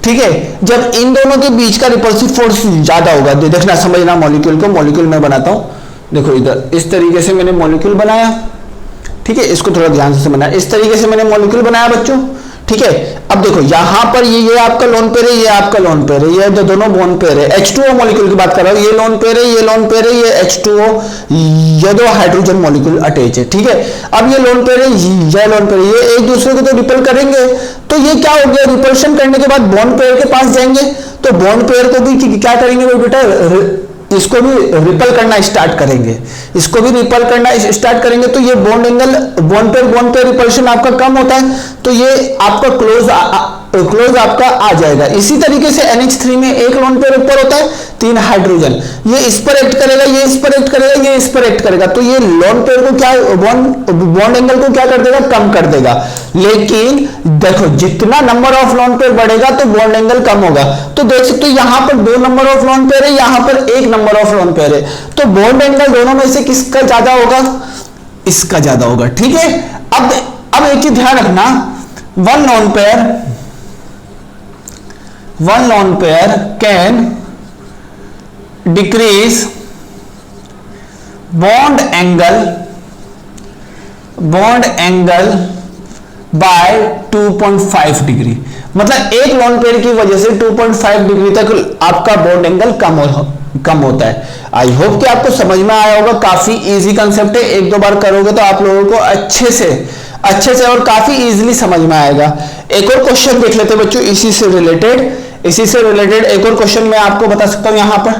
ठीक है। जब इन दोनों के बीच का रिपल्सिव फोर्स ज्यादा होगा, देखना समझना मॉलिक्यूल को, मॉलिक्यूल मैं बनाता हूं, देखो इधर इस तरीके से मैंने मॉलिक्यूल बनाया, ठीक है, इसको थोड़ा ध्यान से समझना, इस तरीके से मैंने मॉलिक्यूल बनाया बच्चों, ठीक है। अब देखो यहां पर ये आपका लोन पेयर है, ये आपका लोन पेयर है, ये दोनों बोन पेयर है। H2O मॉलिक्यूल की बात कर रहा हूं, ये लोन पेयर है, ये लोन पेयर है, ये H2O, ये 2 हाइड्रोजन मॉलिक्यूल अटैच है, ठीक है। अब ये लोन पेयर है, ये लोन पेयर है, ये एक दूसरे को तो रिपेल करेंगे, तो ये क्या हो गया, रिपल्शन करने के बाद बॉन्ड पेयर के पास जाएंगे, तो बॉन्ड पेयर को भी क्या करेंगे बेटा, इसको भी रिपल करना स्टार्ट करेंगे, इसको भी रिपल करना स्टार्ट करेंगे, तो ये bond angle bond pair repulsion आपका कम होता है, तो ये आपका क्लोज आपका आ जाएगा। इसी तरीके से NH3 में एक लोन पेयर ऊपर होता है, 3 हाइड्रोजन, ये इस पर एक्ट करेगा, ये इस पर एक्ट करेगा, ये इस पर एक्ट करेगा, तो ये लोन पेयर को क्या बॉन्ड एंगल को क्या कर देगा, कम कर देगा। लेकिन देखो जितना नंबर ऑफ लोन पेयर बढ़ेगा तो बॉन्ड एंगल कम होगा। तो देख सकते हो यहां पर 2 नंबर ऑफ लोन पेयर है, यहां पर 1 नंबर ऑफ लोन पेयर है, तो बॉन्ड एंगल दोनों में से किसका ज्यादा होगा, इसका ज्यादा होगा, ठीक है। अब एक चीज ध्यान रखना, one lone pair can decrease bond angle bond angle bye 2.5 degree, मतलब एक लोन पेयर की वजह से 2.5 डिग्री तक आपका बॉन्ड एंगल कम होता है। आई होप कि आपको समझ में आया होगा, काफी इजी कंसेप्ट है, एक दो बार करोगे तो आप लोगों को अच्छे से और काफी इजीली समझ में आएगा। एक और क्वेश्चन देख लेते हैं बच्चों इसी से रिलेटेड एक और क्वेश्चन मैं आपको बता सकता हूं, यहां पर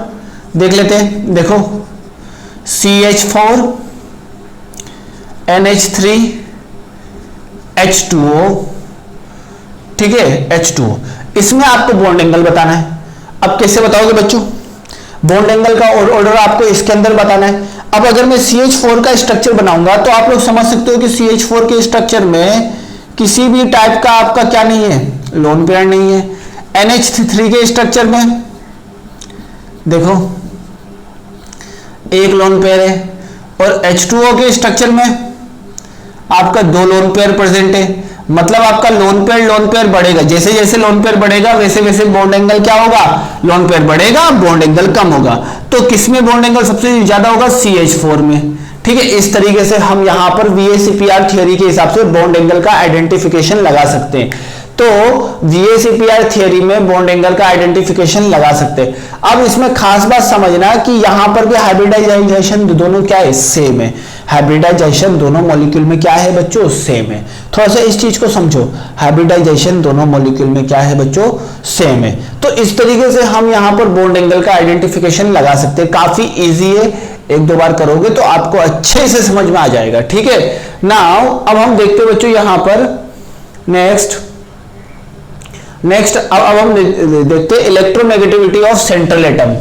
देख लेते हैं। देखो CH4 NH3 H2O, ठीक है, H2O, इसमें आपको बॉन्ड एंगल बताना है। अब कैसे बताओगे बच्चों? बॉन्ड एंगल का ऑर्डर आपको इसके अंदर बताना है। अब अगर मैं CH4 का स्ट्रक्चर बनाऊंगा तो आप लोग समझ सकते हो कि CH4 के स्ट्रक्चर में किसी भी टाइप का आपका क्या नहीं है, लोन पेयर नहीं है। NH3 के स्ट्रक्चर में देखो एक लोन पेयर है, और H2O के स्ट्रक्चर में आपका दो लोन पेयर प्रेजेंट है। मतलब आपका लोन पेयर बढ़ेगा, जैसे जैसे लोन पेयर बढ़ेगा वैसे वैसे बॉन्ड एंगल क्या होगा, लोन पेयर बढ़ेगा, बॉन्ड एंगल कम होगा। तो किसमें बॉन्ड एंगल सबसे ज्यादा होगा? CH4 में। ठीक है, इस तरीके से हम यहां पर VACPR थ्योरी के हिसाब से बॉन्ड एंगल का आइडेंटिफिकेशन लगा सकते हैं। तो VACPR थ्योरी में बॉन्ड एंगल का आइडेंटिफिकेशन लगा सकते हैं। अब इसमें खास बात समझना कि यहां पर भी हाइब्रिडाइजेशन दोनों क्या है, सेम है। हाइब्रिडाइजेशन दोनों मॉलिक्यूल में क्या है बच्चों, सेम है। थोड़ा सा इस चीज को समझो, हाइब्रिडाइजेशन दोनों मॉलिक्यूल में क्या है बच्चों, सेम है। तो इस तरीके से हम यहां पर बॉन्ड एंगल का आइडेंटिफिकेशन लगा सकते हैं। काफी इजी है, एक दो बार करोगे तो आपको अच्छे से समझ में आ जाएगा। ठीक है, नाउ अब हम देखते हैं बच्चों यहां पर नेक्स्ट अब हम देखते हैं इलेक्ट्रोनेगेटिविटी ऑफ सेंट्रल एटम।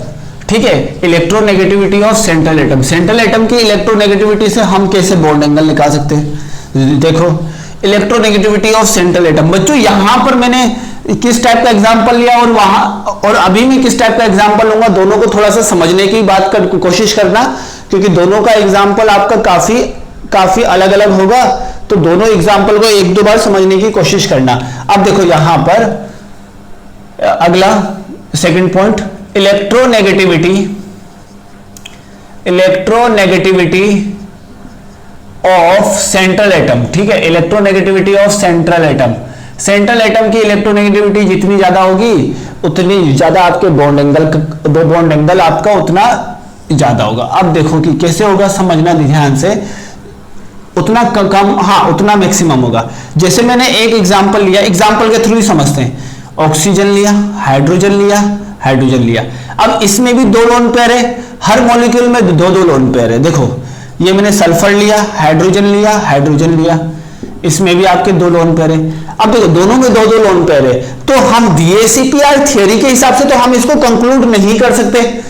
ठीक है, electronegativity of central atom. Central atom की इलेक्ट्रोनेगेटिविटी से हम कैसे बॉन्ड एंगल निकाल सकते हैं? देखो इलेक्ट्रोनेगेटिविटी ऑफ सेंट्रल एटम। बच्चों यहां पर मैंने किस टाइप का एग्जांपल लिया और अभी मैं किस टाइप का एग्जांपल लूंगा, दोनों को थोड़ा सा समझने की बात कोशिश करना, क्योंकि दोनों का एग्जांपल आपका काफी अलग अलग होगा। तो दोनों एग्जांपल को एक दो बार समझने की कोशिश करना। अब देखो यहां पर अगला second point, electronegativity of central atom. ठीक है, electronegativity of central atom. Central atom की इलेक्ट्रोनेगेटिविटी जितनी ज्यादा होगी उतनी ज्यादा आपके बॉन्ड एंगल आपका उतना ज्यादा होगा। अब देखो कि कैसे होगा, समझना ध्यान से। उतना कम, हाँ उतना मैक्सिमम होगा। जैसे मैंने एक एग्जांपल लिया, एग्जांपल के थ्रू ही समझते हैं। ऑक्सीजन लिया, हाइड्रोजन लिया। अब इसमें भी दो लोन पेयर है, हर मॉलिक्यूल में दो लोन पेयर है। देखो ये मैंने सल्फर लिया, हाइड्रोजन लिया, इसमें भी आपके दो लोन पेयर है। अब देखो दोनों में दो लोन पेयर है, तो हम VACPR थ्योरी के हिसाब से तो हम इसको कंक्लूड नहीं कर सकते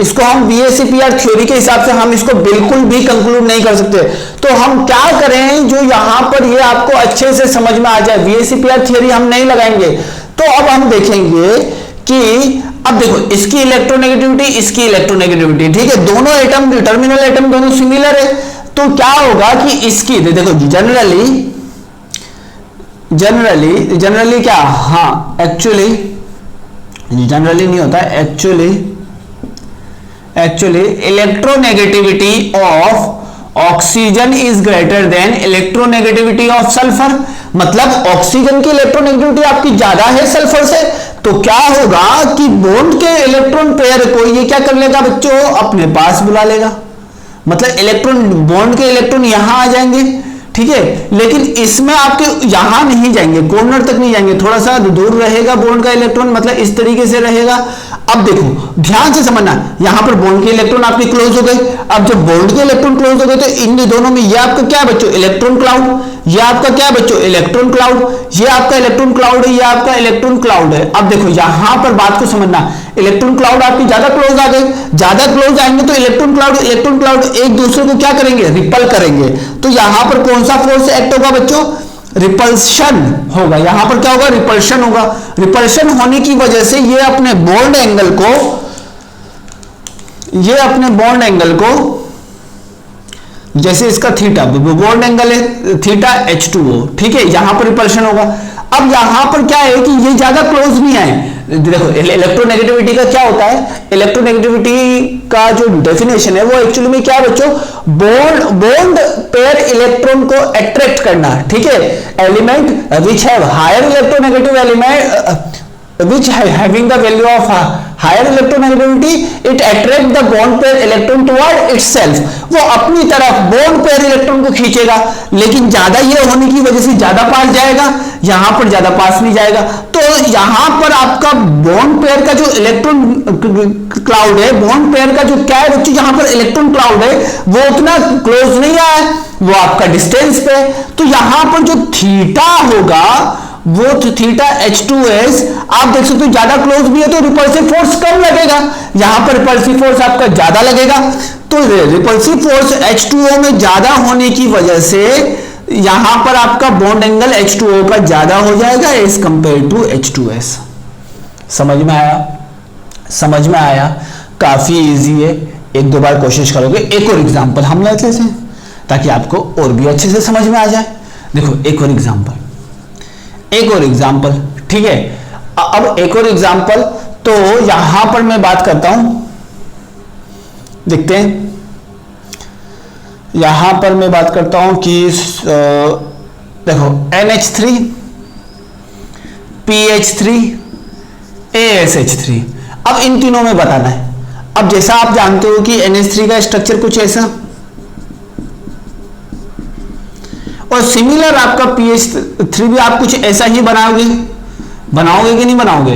इसको हम VACPR थ्योरी के हिसाब से हम इसको बिल्कुल भी कंक्लूड नहीं कर सकते। तो हम क्या करें, जो यहां पर ये आपको अच्छे से समझ में आ जाए, VACPR थ्योरी हम नहीं लगाएंगे। तो अब हम देखेंगे कि अब देखो इसकी इलेक्ट्रोनेगेटिविटी, इसकी इलेक्ट्रोनेगेटिविटी, ठीक है, दोनों एटम, टर्मिनल एटम दोनों सिमिलर है। तो क्या होगा कि इसकी देखो जनरली क्या, हाँ एक्चुअली जनरली नहीं होता, actually electronegativity of oxygen is greater than electronegativity of sulphur. मतलब ऑक्सीजन की इलेक्ट्रोनेगेटिविटी आपकी ज्यादा है सल्फर से, तो क्या होगा कि बॉन्ड के इलेक्ट्रॉन पेयर को ये क्या कर लेगा बच्चों, अपने पास बुला लेगा। मतलब इलेक्ट्रॉन, बॉन्ड के इलेक्ट्रॉन यहां आ जाएंगे, ठीक है, लेकिन इसमें आपके यहां नहीं जाएंगे, कॉर्नर तक नहीं जाएंगे, थोड़ा सा दूर रहेगा बॉन्ड का इलेक्ट्रॉन, मतलब इस तरीके से रहेगा। अब देखो ध्यान से समझना, यहां पर बॉन्ड के इलेक्ट्रॉन आपके क्लोज हो गए। अब जब बॉन्ड के इलेक्ट्रॉन क्लोज हो गए तो इन दोनों में ये आपका क्या बच्चों, इलेक्ट्रॉन क्लाउड, ये आपका क्या बच्चों, इलेक्ट्रॉन क्लाउड, ये आपका इलेक्ट्रॉन क्लाउड है, ये आपका इलेक्ट्रॉन क्लाउड है। अब देखो यहां पर बात को समझना, इलेक्ट्रॉन क्लाउड आपकी ज्यादा क्लोज आ गए, ज्यादा क्लोज आएंगे तो इलेक्ट्रॉन क्लाउड एक दूसरे को क्या करेंगे, रिपल करेंगे। तो यहां पर कौन सा फोर्स एक्ट होगा बच्चों, रिपल्शन होगा। यहां पर क्या होगा, रिपल्शन होगा। रिपल्शन होने की वजह से ये अपने बॉन्ड एंगल को जैसे इसका थीटा, बॉन्ड एंगल है थीटा H2O, ठीक है, यहां पर रिपल्शन होगा। अब यहां पर क्या है कि ये ज्यादा क्लोज नहीं आए, देखो इलेक्ट्रोनेगेटिविटी का क्या होता है, इलेक्ट्रोनेगेटिविटी का जो डेफिनेशन है वो एक्चुअली में क्या है बच्चों, बॉन्ड पेयर इलेक्ट्रॉन को अट्रैक्ट करना, ठीक है। Element which have higher electronegative element which having the value of higher electronegativity, it attract the bond pair electron toward itself, वो अपनी तरफ bond pair इलेक्ट्रॉन को खींचेगा, लेकिन ज्यादा ये होने की वजह से ज्यादा पास जाएगा, यहां पर ज्यादा पास नहीं जाएगा। तो यहां पर आपका बॉन्ड पेयर का जो इलेक्ट्रॉन क्लाउड है, बॉन्ड पेयर का जो क्या है बच्चों, यहां पर इलेक्ट्रॉन क्लाउड है वो उतना क्लोज नहीं आया, वो आपका डिस्टेंस पे। तो यहां पर जो थीटा होगा वो थीटा H2S आप देख सकते हो ज्यादा क्लोज भी है तो रिपल्सिव फोर्स कम लगेगा, यहां पर रिपल्सिव फोर्स आपका ज्यादा लगेगा। तो रिपल्सिव फोर्स H2O में ज्यादा होने की वजह से यहां पर आपका बॉन्ड एंगल H2O का ज्यादा हो जाएगा एज कंपेयर टू H2S। समझ में आया, समझ में आया, काफी इजी है, एक दो बार कोशिश करोगे। एक और एग्जांपल हम लेते हैं ताकि आपको और भी अच्छे से समझ में आ जाए। देखो एक और एग्जांपल, एक और एग्जाम्पल, ठीक है। अब एक और एग्जाम्पल, तो यहां पर मैं बात करता हूं, देखते हैं, यहां पर मैं बात करता हूं कि देखो NH3 PH3 ASH3, अब इन तीनों में बताना है। अब जैसा आप जानते हो कि NH3 का स्ट्रक्चर कुछ ऐसा, और सिमिलर आपका PH3 भी आप कुछ ऐसा ही बनाओगे, बनाओगे कि नहीं बनाओगे,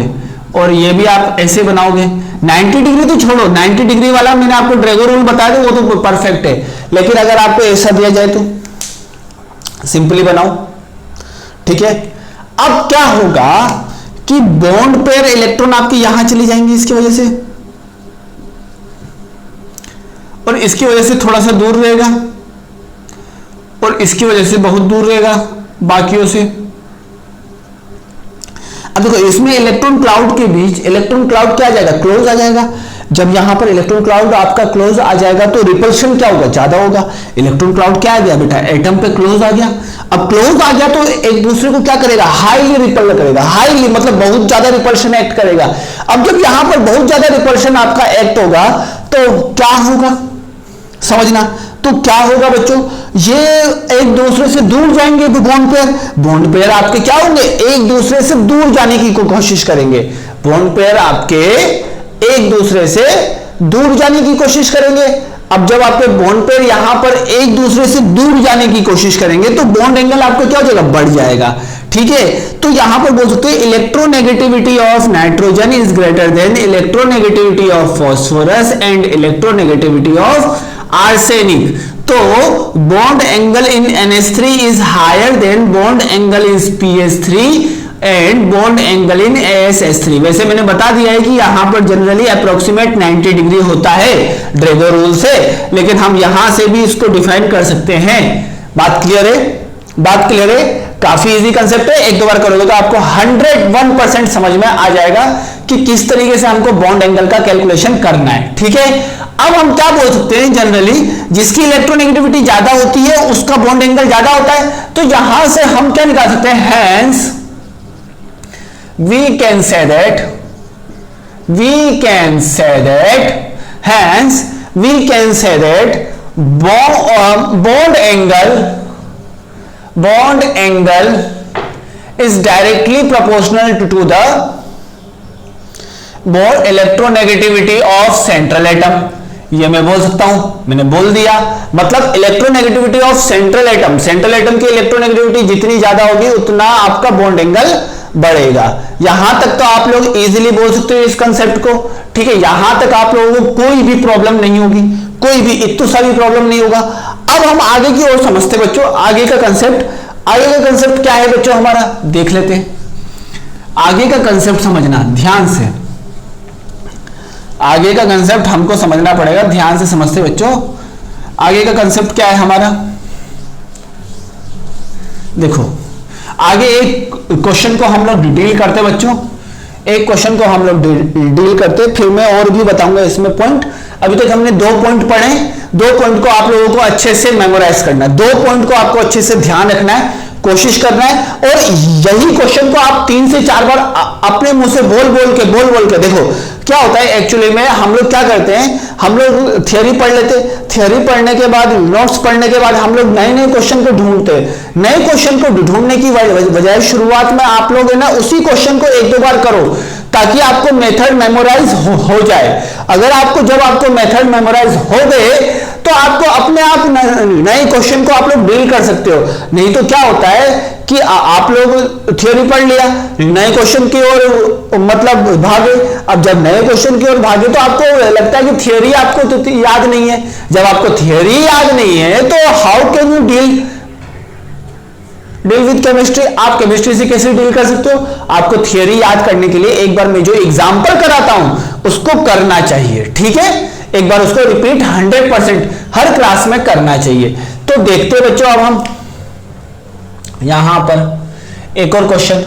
और ये भी आप ऐसे बनाओगे। 90 डिग्री तो छोड़ो, 90 डिग्री वाला मैंने आपको ड्रैगो रूल बताया था, वो तो परफेक्ट है, लेकिन अगर आपको ऐसा दिया जाए तो सिंपली बनाओ, ठीक है। अब क्या होगा कि बॉन्ड पेयर इलेक्ट्रॉन आपके यहां चली जाएंगे इसकी वजह से, और इसकी वजह से थोड़ा सा दूर रहेगा, और इसकी वजह से बहुत दूर रहेगा बाकियों से। अब देखो इसमें इलेक्ट्रॉन क्लाउड के बीच, इलेक्ट्रॉन क्लाउड क्या आ जाएगा, क्लोज आ जाएगा। जब यहां पर इलेक्ट्रॉन क्लाउड आपका क्लोज आ जाएगा तो रिपल्शन क्या होगा, ज्यादा होगा। इलेक्ट्रॉन क्लाउड क्या आ गया बेटा, एटम पे क्लोज आ गया। अब क्लोज आ गया तो एक दूसरे को क्या करेगा, हाईली रिपल करेगा, हाईली मतलब बहुत ज्यादा रिपल्शन एक्ट करेगा। अब जब यहां पर बहुत ज्यादा रिपल्शन आपका एक्ट होगा तो क्या होगा, समझना, तो क्या होगा बच्चों, ये एक दूसरे से दूर जाएंगे बॉन्ड पेयर आपके क्या होंगे, एक दूसरे से दूर जाने की कोशिश करेंगे। बॉन्ड पेयर आपके एक दूसरे से दूर जाने की कोशिश करेंगे। अब जब आपके बॉन्ड पेयर यहां पर एक दूसरे से दूर जाने की कोशिश करेंगे तो बॉन्ड एंगल आपका क्या हो जाएगा, बढ़ जाएगा, ठीक है। तो यहां पर बोल सकते हैं electronegativity of nitrogen is greater than electronegativity of phosphorus and electronegativity of arsenic. तो bond angle in NH3 is higher than bond angle in PH3 and bond angle in ASH3। वैसे मैंने बता दिया है कि यहां पर जनरली अप्रोक्सीमेट 90 डिग्री होता है ड्रैगो रूल से, लेकिन हम यहां से भी इसको डिफाइन कर सकते हैं। बात क्लियर है, बात क्लियर है, काफी इजी कंसेप्ट है, एक दो बार करोगे तो आपको 101% समझ में आ जाएगा कि किस तरीके से हमको बॉन्ड एंगल का कैलकुलेशन करना है, ठीक है। अब हम क्या बोल सकते हैं, जनरली जिसकी इलेक्ट्रोनेगेटिविटी ज्यादा होती है उसका बॉन्ड एंगल ज्यादा होता है, तो यहां से हम क्या निकाल सकते हैं, hence we can say that hence we can say that bond angle is directly proportional to the bond electronegativity of central atom। ये मैं बोल सकता हूं, मैंने बोल दिया, मतलब electronegativity of central atom, central atom की इलेक्ट्रोनेगेटिविटी जितनी ज्यादा होगी उतना आपका बॉन्ड एंगल बढ़ेगा। यहां तक तो आप लोग इजीली बोल सकते हो इस कंसेप्ट को, ठीक है। यहां तक आप लोगों को कोई भी प्रॉब्लम नहीं होगी, कोई भी इतना सा भी प्रॉब्लम नहीं होगा। अब हम आगे की ओर समझते बच्चों, आगे का कंसेप्ट क्या है बच्चों हमारा, देख लेते हैं। आगे का कंसेप्ट समझना ध्यान से, आगे का कंसेप्ट हमको समझना पड़ेगा, ध्यान से समझते बच्चों। आगे का कंसेप्ट क्या है हमारा, देखो आगे एक क्वेश्चन को हम लोग डील करते बच्चों, एक क्वेश्चन को हम लोग डील करते, फिर मैं और भी बताऊंगा इसमें पॉइंट। अभी तक हमने 2 पॉइंट पढ़े, 2 पॉइंट को आप लोगों को अच्छे से मेमोराइज करना है, 2 पॉइंट को आपको अच्छे से ध्यान रखना है। कोशिश करना है। और यही क्वेश्चन को आप 3 से 4 बार अपने मुंह से बोल के देखो क्या होता है। एक्चुअली में हम लोग क्या करते हैं, हम लोग थियरी पढ़ लेते, थियरी पढ़ने के बाद नोट्स पढ़ने के बाद हम लोग नए नए क्वेश्चन को ढूंढते, नए क्वेश्चन को ढूंढने की बजाय शुरुआत में आप लोग है ना उसी क्वेश्चन को 1-2 बार करो ताकि आपको मेथड मेमोराइज हो जाए। अगर आपको जब आपको मेथड मेमोराइज हो गए तो आपको अपने आप नए क्वेश्चन को आप लोग डील कर सकते हो। नहीं तो क्या होता है कि आप लोग थियोरी पढ़ लिया, नए क्वेश्चन की ओर मतलब भागे। अब जब नए क्वेश्चन की ओर भागे तो आपको लगता है कि थियोरी आपको तो याद नहीं है। जब आपको थियोरी याद नहीं है तो how can you deal with chemistry? आप केमिस्ट्री से कैसे डील कर सकते हो? आपको थियोरी याद करने के लिए एक बार मैं जो एग्जांपल कराता हूं उसको करना चाहिए, ठीक है? एक बार उसको रिपीट 100% हर क्लास में करना चाहिए। तो देखते हैं बच्चों, अब हम यहां पर एक और क्वेश्चन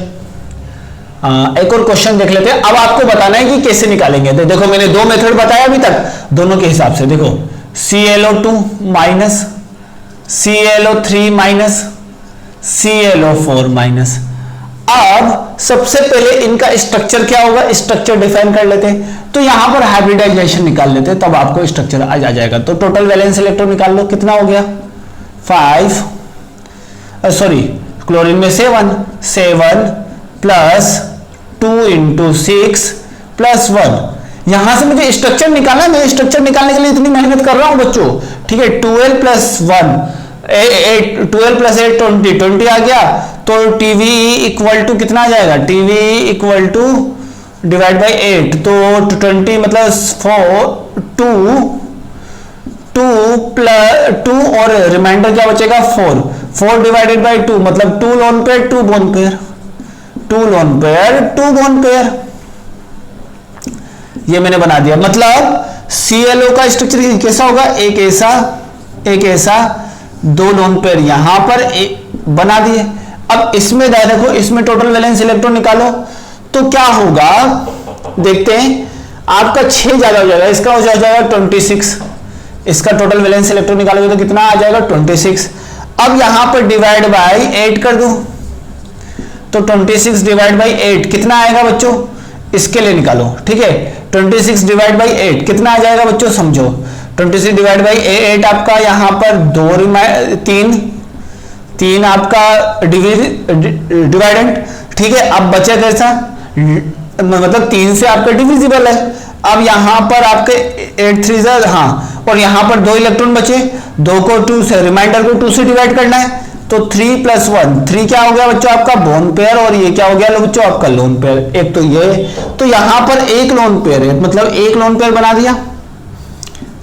देख लेते हैं। अब आपको बताना है कि कैसे निकालेंगे। तो देखो मैंने 2 मेथड बताया अभी तक, दोनों के हिसाब से देखो ClO2 minus, ClO3 minus, ClO4 minus. अब सबसे पहले इनका स्ट्रक्चर क्या होगा, स्ट्रक्चर डिफाइन कर लेते हैं। तो यहां पर हाइब्रिडाइजेशन निकाल लेते हैं, तब आपको स्ट्रक्चर आ जाएगा। तो टोटल वैलेंस इलेक्ट्रॉन निकाल लो, कितना हो गया 5, सॉरी क्लोरीन में 7 प्लस 2 × 6 प्लस 1। यहां से मुझे स्ट्रक्चर निकालना है, मैं स्ट्रक्चर निकालने के लिए इतनी मेहनत कर रहा हूं बच्चों, ठीक है। 12 प्लस 1 12 प्लस 8 20 आ गया। तो टीवी इक्वल टू कितना आ जाएगा, TV equal to divide by 8, तो 20 मतलब 2 और रिमाइंडर क्या बचेगा 4 डिवाइडेड बाई 2 मतलब 2 lone pair 2 bone pair, 2 lone pair 2 bone pair. ये मैंने बना दिया। मतलब ClO का स्ट्रक्चर कैसा होगा, एक ऐसा 2 लोन पेयर यहां पर बना दिए। अब इसमें देखो, इसमें टोटल वैलेंस इलेक्ट्रॉन निकालो तो क्या होगा देखते हैं। आपका 6 ज्यादा हो जाएगा, इसका हो जाएगा 26, इसका टोटल वैलेंस इलेक्ट्रॉन निकालोगे तो कितना आ जाएगा 26। अब यहां पर डिवाइड बाय 8 कर दो तो 26 डिवाइड बाई 8 कितना आएगा बच्चों, इसके लिए निकालो, ठीक है। 26 डिवाइड बाई 8 कितना आ जाएगा बच्चों, समझो 26 डिवाइड बाई 8 आपका यहां पर 3 आपका डिवाइडेंट, ठीक है। अब बचे कैसा, मतलब 3 से आपका डिविजिबल है। अब यहां पर आपके 8 3 हाँ, और यहां पर 2 इलेक्ट्रॉन बचे, 2 को 2 से, रिमाइंडर को 2 से डिवाइड करना है। तो 3 + 1 3 क्या हो गया बच्चों आपका बोन पेयर, और ये क्या हो गया बच्चों आपका लोन पेयर। एक तो ये, तो यहां पर एक लोन पेयर है, मतलब एक लोन पेयर बना दिया।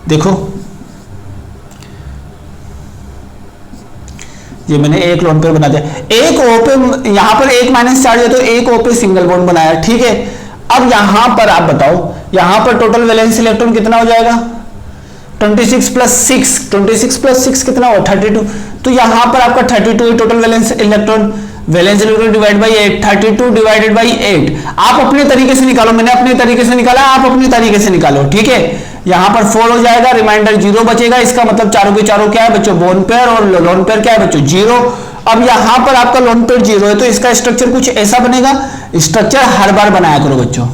देखो ये मैंने एक लोन पेयर बना दिया। एक O पे यहां पर एक माइनस चार्ज है तो एक O पे सिंगल बॉन्ड बनाया, ठीक है। अब यहां पर आप बताओ, यहां पर टोटल वैलेंस इलेक्ट्रॉन कितना हो जाएगा 26 + 6 कितना हो 32। तो यहां पर आपका 32 total valence electron divide by 8, 32 divided by 8। आप अपने तरीके से निकालो, मैंने अपने तरीके से निकाला, आप अपने तरीके से निकालो, ठीक है। यहां पर 4 हो जाएगा, रिमाइंडर 0 बचेगा, इसका मतलब चारों के चारों क्या है बच्चों बोन पेयर, और लोन पेयर क्या है बच्चों 0। अब यहां पर आपका लोन पेयर 0 है तो इसका स्ट्रक्चर कुछ ऐसा बनेगा। स्ट्रक्चर हर बार बनाया करो बच्चों,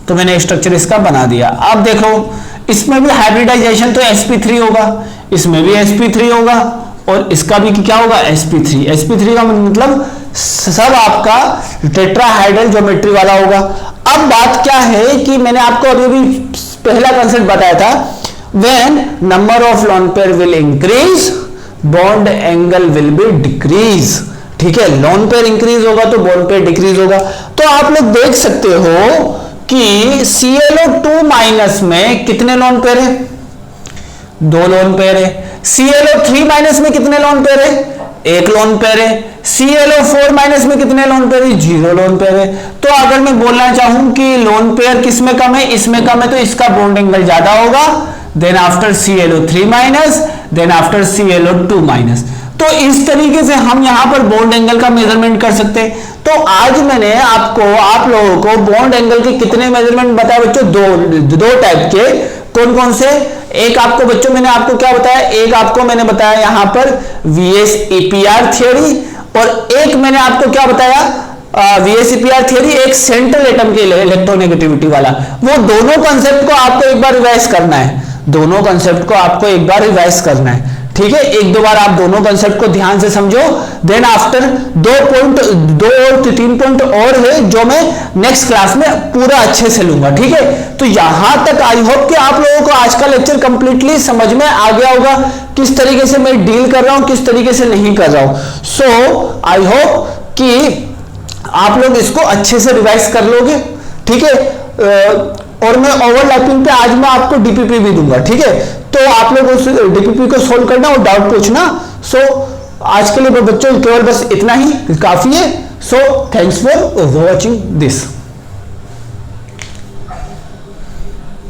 तो मैंने स्ट्रक्चर इसका बना दिया। अब देखो इसमें भी हाइब्रिडाइजेशन तो sp3 होगा, इसमें भी sp3 होगा, और इसका भी क्या होगा sp3 का मतलब सब आपका टेट्राहाइड्रल ज्योमेट्री वाला होगा। अब बात क्या है कि मैंने आपको अभी पहला कंसेप्ट बताया था, when number of lone pair will increase bond angle will be decrease, ठीक है। लोन पेयर इंक्रीज होगा तो बॉन्ड पेयर डिक्रीज होगा। तो आप लोग देख सकते हो कि ClO2 माइनस में कितने लोन पेयर है, 2 लोन पेयर है। ClO3 माइनस में कितने लोन पेयर है, 1 लोन पेयर है। ClO4 माइनस में कितने लोन पेयर है, 0 लोन पेयर है। तो अगर मैं बोलना चाहूं कि लोन पेयर किसमें कम है, इसमें कम है, तो इसका बॉन्ड एंगल ज्यादा होगा, then after ClO3 minus, then after ClO2 minus. तो इस तरीके से हम यहां पर बॉन्ड एंगल का मेजरमेंट कर सकते हैं। तो आज मैंने आप लोगों को बॉन्ड एंगल के कितने मेजरमेंट बताए बच्चों, दो टाइप के। कौन कौन से, एक आपको बच्चों मैंने आपको क्या बताया, एक आपको मैंने बताया यहां पर VSEPR थ्योरी, और एक मैंने आपको क्या बताया, VSEPR थियरी, एक सेंट्रल एटम के इलेक्ट्रोनेगेटिविटी वाला। वो दोनों कॉन्सेप्ट को आपको एक बार रिवाइज करना है, दोनों कॉन्सेप्ट को आपको एक बार रिवाइज करना है, ठीक है। एक दो बार आप दोनों कॉन्सेप्ट को ध्यान से समझो, देन आफ्टर दो और 3 पॉइंट और है जो मैं नेक्स्ट क्लास में पूरा अच्छे से लूंगा, ठीक है। तो यहां तक आई होप कि आप लोगों को आज का लेक्चर कंप्लीटली समझ में आ गया होगा, किस तरीके से मैं डील कर रहा हूं, किस तरीके से नहीं कर रहा हूं। सो आई होप कि आप लोग इसको अच्छे से रिवाइज कर लोगे, ठीक है। और मैं ओवरलैपिंग पे आज मैं आपको डीपीपी भी दूंगा, ठीक है। तो आप लोग उस डीपीपी को सोल्व करना और डाउट पूछना। सो आज के लिए बच्चों केवल बस इतना ही काफी है। So thanks for watching this.